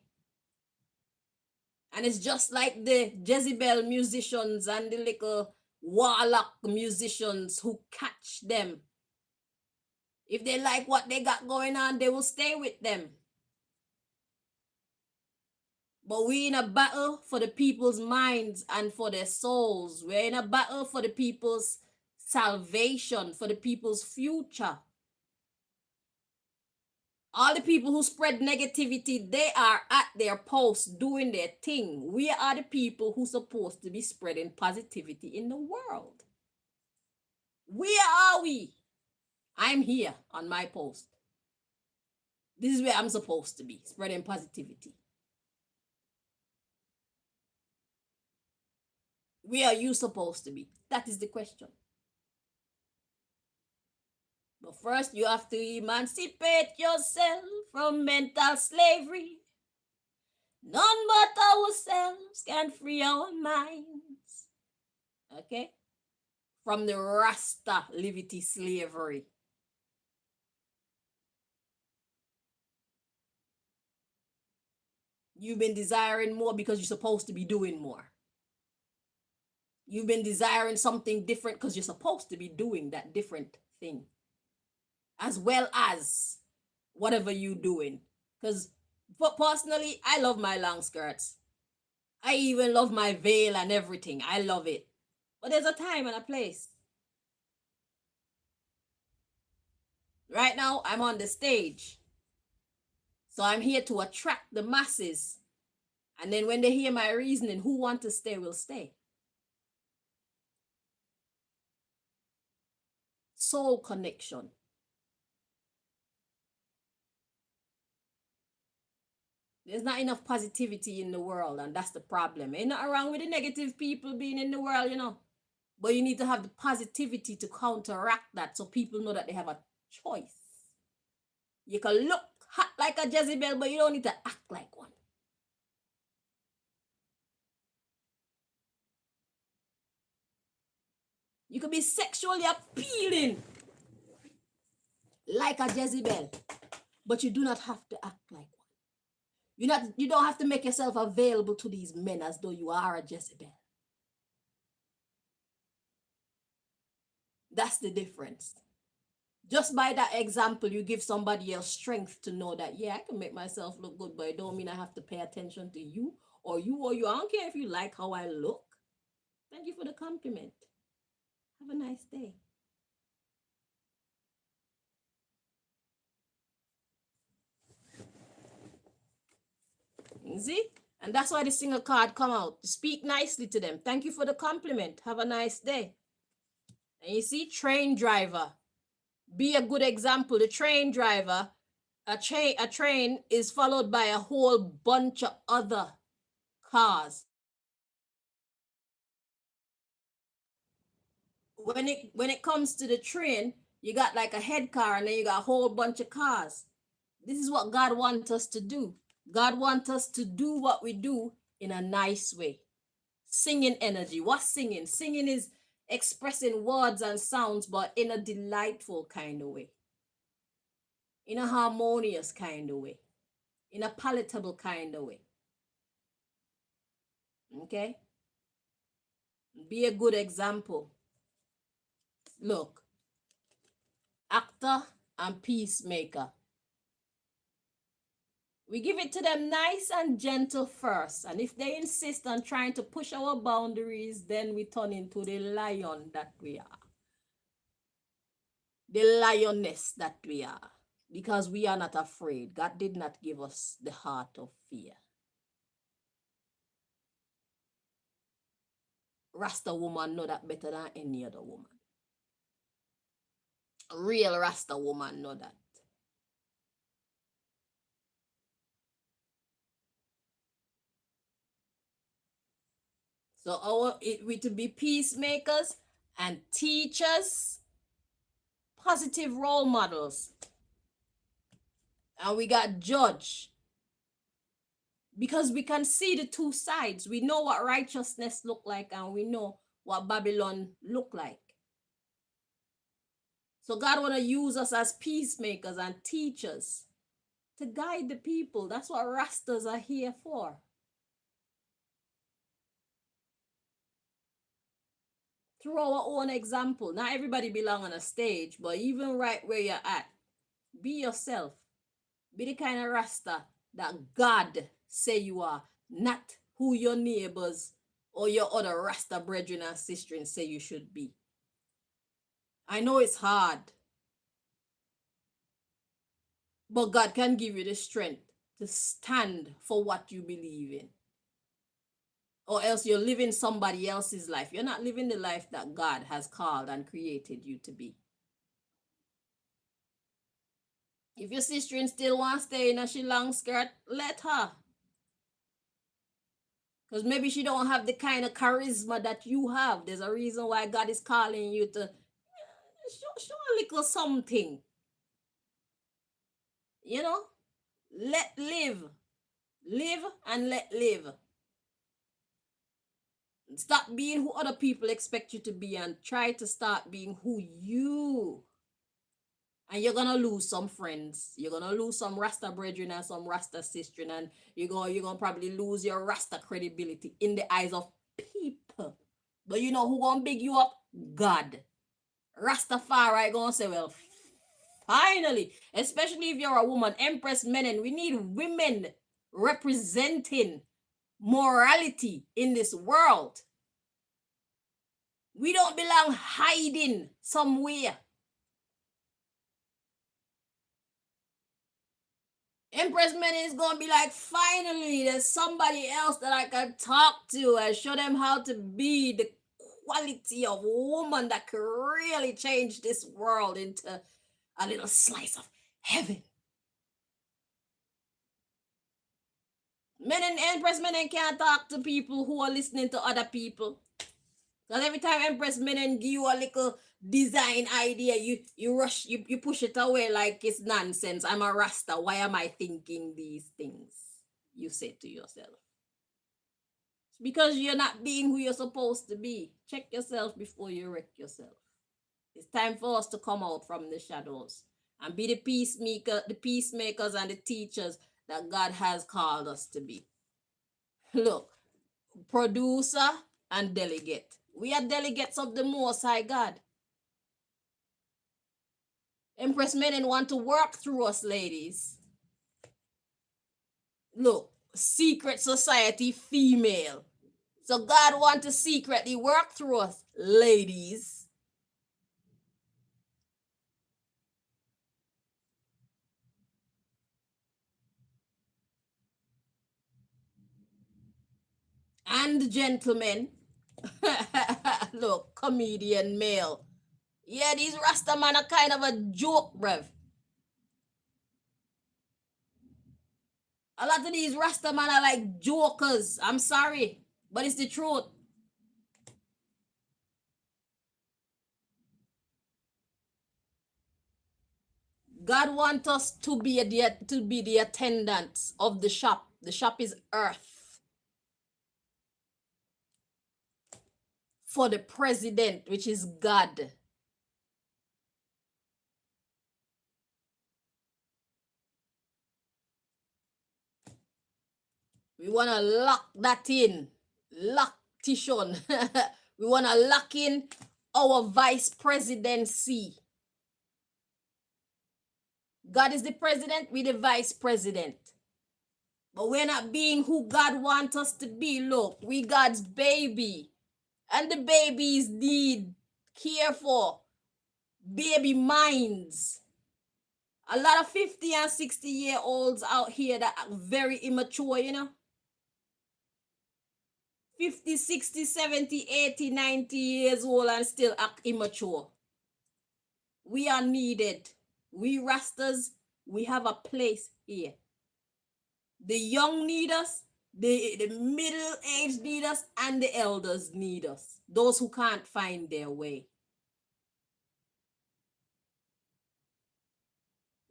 And it's just like the Jezebel musicians and the little warlock musicians who catch them. If they like what they got going on, they will stay with them. But we're in a battle for the people's minds and for their souls. We're in a battle for the people's salvation, for the people's future. All the people who spread negativity, they are at their post doing their thing. We are the people who are supposed to be spreading positivity in the world. Where are we? I'm here on my post. This is where I'm supposed to be, spreading positivity. Where are you supposed to be? That is the question. But first, you have to emancipate yourself from mental slavery. None but ourselves can free our minds. Okay? From the Rasta liberty slavery. You've been desiring more because you're supposed to be doing more. You've been desiring something different because you're supposed to be doing that different thing, as well as whatever you doing. Because personally, I love my long skirts. I even love my veil and everything. I love it. But there's a time and a place. Right now, I'm on the stage. So I'm here to attract the masses. And then when they hear my reasoning, who want to stay will stay. Soul connection. There's not enough positivity in the world, and that's the problem. Ain't nothing wrong with the negative people being in the world, you know. But you need to have the positivity to counteract that so people know that they have a choice. You can look hot like a Jezebel, but you don't need to act like one. You could be sexually appealing like a Jezebel, but you do not have to act like one. You don't have to make yourself available to these men as though you are a Jezebel. That's the difference. Just by that example, you give somebody else strength to know that, yeah, I can make myself look good, but it don't mean I have to pay attention to you or you or you. I don't care if you like how I look. Thank you for the compliment. Have a nice day. You see? And that's why the single card come out. Speak nicely to them. Thank you for the compliment. Have a nice day. And you see, train driver. Be a good example. The train driver, a train is followed by a whole bunch of other cars. When it comes to the train, you got like a head car and then you got a whole bunch of cars. This is what God wants us to do. God wants us to do what we do in a nice way. Singing energy. What's singing? Singing is expressing words and sounds, but in a delightful kind of way, in a harmonious kind of way, in a palatable kind of way. Okay? Be a good example. Look, actor and peacemaker. We give it to them nice and gentle first. And if they insist on trying to push our boundaries, then we turn into the lion that we are. The lioness that we are. Because we are not afraid. God did not give us the heart of fear. Rasta woman know that better than any other woman. A real Rasta woman know that. So we to be peacemakers and teachers, positive role models. And we got judge. Because we can see the two sides. We know what righteousness look like and we know what Babylon look like. So God want to use us as peacemakers and teachers to guide the people. That's what Rastas are here for. Through our own example. Not everybody belong on a stage, but even right where you're at, be yourself. Be the kind of Rasta that God say you are, not who your neighbors or your other Rasta brethren and sisters say you should be. I know it's hard, but God can give you the strength to stand for what you believe in. Or else you're living somebody else's life. You're not living the life that God has called and created you to be. If your sister still wants to stay in a she long skirt, let her. Because maybe she don't have the kind of charisma that you have. There's a reason why God is calling you to show a little something. You know? Let live. Live and let live. Stop being who other people expect you to be and try to start being who you. And you're gonna lose some friends. You're gonna lose some Rasta brethren and some Rasta sister, and you're gonna probably lose your Rasta credibility in the eyes of people. But you know who gonna big you up? God. Rastafari gonna say, well, finally, especially if you're a woman, Empress Menen, we need women representing morality in this world. We don't belong hiding somewhere. Empress Menen is gonna be like, finally, there's somebody else that I can talk to and show them how to be the quality of woman that can really change this world into a little slice of heaven. Men and Empress Menen can't talk to people who are listening to other people. Because every time Empress Menen give you a little design idea, you rush, you push it away like it's nonsense. I'm a Rasta. Why am I thinking these things? You say to yourself. It's because you're not being who you're supposed to be. Check yourself before you wreck yourself. It's time for us to come out from the shadows and be the peacemakers and the teachers that God has called us to be. Look, producer and delegate. We are delegates of the Most High God. Empress Menen want to work through us, ladies. Look, secret society female. So God want to secretly work through us, ladies. And gentlemen. Look, comedian male. Yeah, these Rasta man are kind of a joke, bruv. A lot of these Rasta man are like jokers. I'm sorry, but it's the truth. God wants us to be the attendants of the shop. The shop is earth for the president, which is God. We want to lock that in. Lock Tishon. We want to lock in our vice presidency. God is the president, we the vice president. But we're not being who God wants us to be. Look, we God's baby. And the babies need care for. Baby minds. A lot of 50 and 60-year-olds out here that are very immature, you know. 50, 60, 70, 80, 90 years old and still act immature. We are needed. We Rastas, we have a place here. The young need us, the middle age need us, and the elders need us. Those who can't find their way.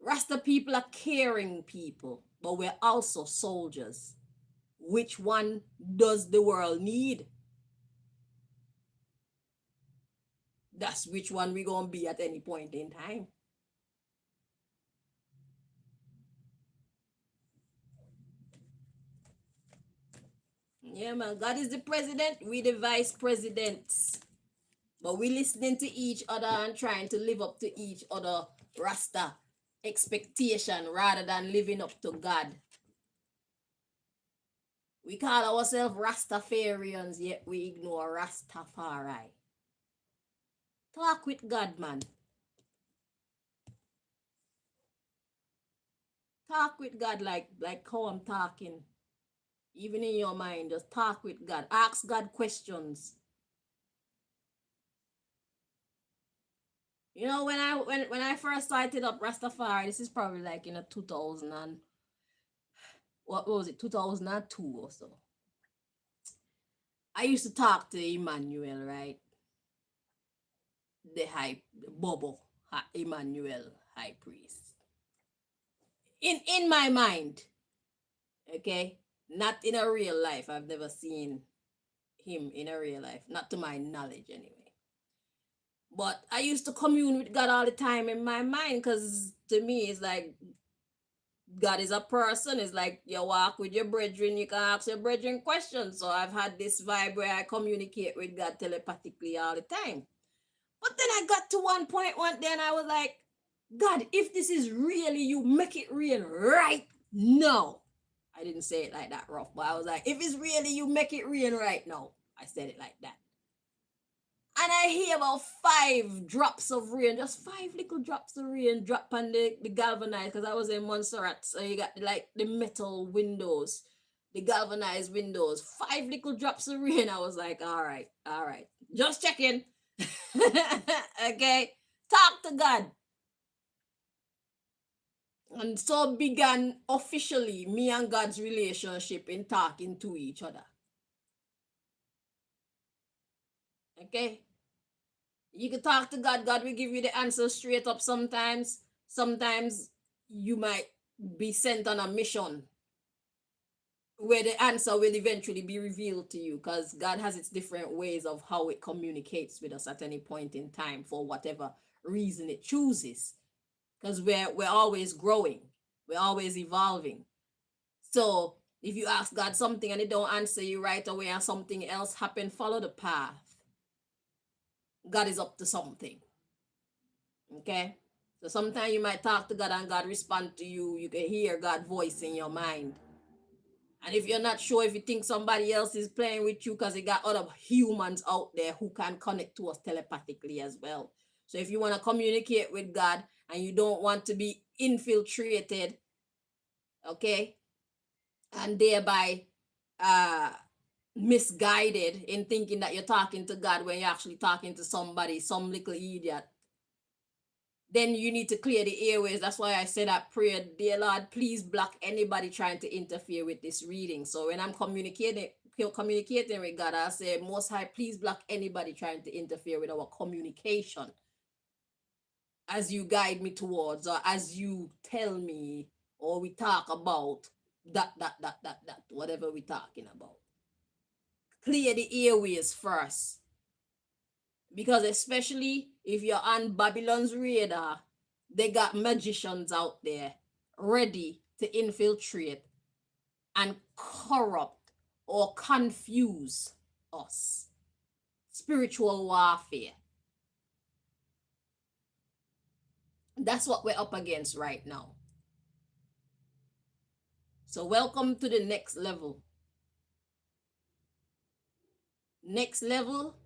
Rasta people are caring people, but we're also soldiers. Which one does the world need? That's which one we're going to be at any point in time. Yeah, man. God is the president, we the vice presidents. But we listening to each other and trying to live up to each other Rasta expectation rather than living up to God. We call ourselves Rastafarians, yet we ignore Rastafari. Talk with God, man. Talk with God like how I'm talking. Even in your mind, just talk with God. Ask God questions. You know, when I first started up Rastafari, this is probably like in a 2000 and what was it, 2002 or so. I used to talk to Emmanuel, right? The Bobo, Emmanuel, high priest. In my mind, okay, not in a real life. I've never seen him in a real life, not to my knowledge anyway. But I used to commune with God all the time in my mind because to me it's like God is a person. It's like you walk with your brethren, you can ask your brethren questions. So I've had this vibe where I communicate with God telepathically all the time. But then I got to one point one day and I was like, God, if this is really you, make it real right now. I didn't say it like that rough, but I was like, if it's really you, make it real right now. I said it like that. And I hear about 5 drops of rain, just 5 little drops of rain drop on the galvanized, because I was in Montserrat, so you got like the metal windows, the galvanized windows, 5 little drops of rain. I was like, all right, just checking. Okay, talk to God. And so began officially me and God's relationship in talking to each other. Okay? You can talk to God. God will give you the answer straight up sometimes. Sometimes you might be sent on a mission where the answer will eventually be revealed to you, because God has its different ways of how it communicates with us at any point in time for whatever reason it chooses. Because we're always growing, we're always evolving. So if you ask God something and it don't answer you right away and something else happen, follow the path. God is up to something. Okay? So sometimes you might talk to God and God respond to you. You can hear God's voice in your mind. And if you're not sure, if you think somebody else is playing with you, because you got other humans out there who can connect to us telepathically as well. So if you want to communicate with God and you don't want to be infiltrated, okay, and thereby misguided in thinking that you're talking to God when you're actually talking to somebody, some little idiot, then you need to clear the airways. That's why I said that prayer, dear Lord, please block anybody trying to interfere with this reading. So when I'm communicating with God, I say, Most High, please block anybody trying to interfere with our communication as you guide me towards, or as you tell me, or we talk about that, whatever we're talking about. Clear the airways first. Because especially if you're on Babylon's radar, they got magicians out there ready to infiltrate and corrupt or confuse us. Spiritual warfare. That's what we're up against right now. So welcome to the next level. Next level,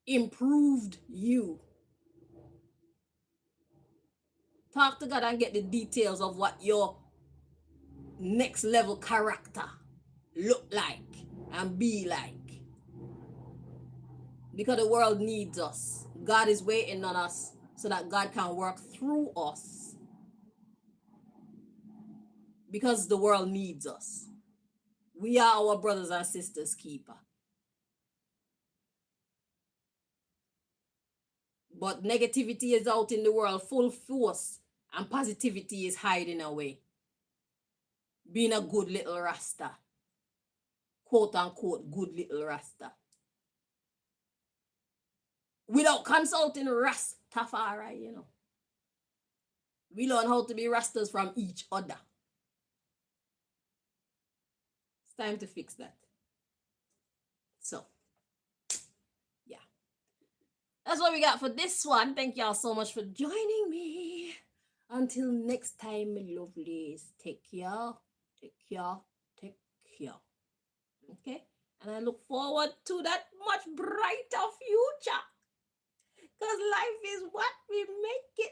improved you. Talk to God and get the details of what your next level character look like and be like. Because the world needs us. God is waiting on us so that God can work through us. Because the world needs us. We are our brothers and sisters' keeper. But negativity is out in the world full force, and positivity is hiding away. Being a good little Rasta. Quote unquote, good little Rasta. Without consulting Rastafari, you know. We learn how to be Rastas from each other. It's time to fix that. So, yeah. That's what we got for this one. Thank y'all so much for joining me. Until next time, my lovelies. Take care. Take care. Take care. Okay? And I look forward to that much brighter future. Because life is what we make it.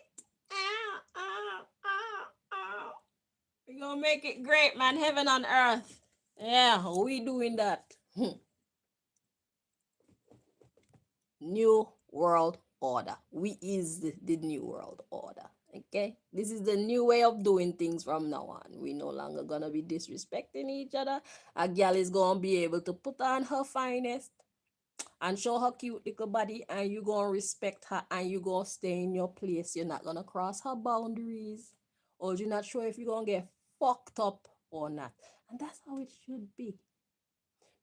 We're going to make it great, man. Heaven on earth. Yeah, we doing that. New world order. We is the new world order. Okay, this is the new way of doing things from now on. We no longer gonna be disrespecting each other. A girl is gonna be able to put on her finest and show her cute little body, and you gonna respect her, and you gonna stay in your place. You're not gonna cross her boundaries, or you're not sure if you're gonna get fucked up or not. And that's how it should be,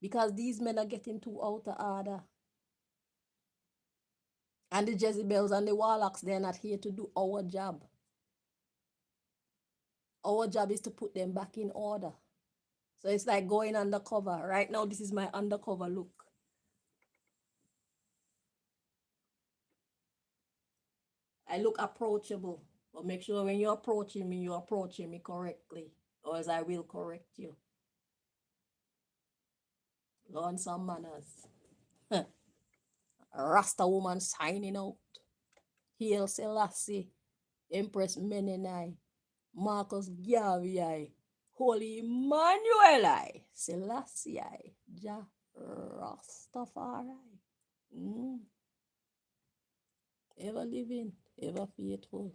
because these men are getting too out of order. And the Jezebels and the Warlocks, they're not here to do our job. Our job is to put them back in order. So it's like going undercover. Right now, this is my undercover look. I look approachable, but make sure when you're approaching me, you're approaching me correctly, or else I will correct you. Learn some manners. Rasta woman signing out. Hail Selassie, Empress Menenai, Marcus Garvey, Holy Emmanuel, Selassie, Jah Rastafari. Mm. Ever living, ever faithful.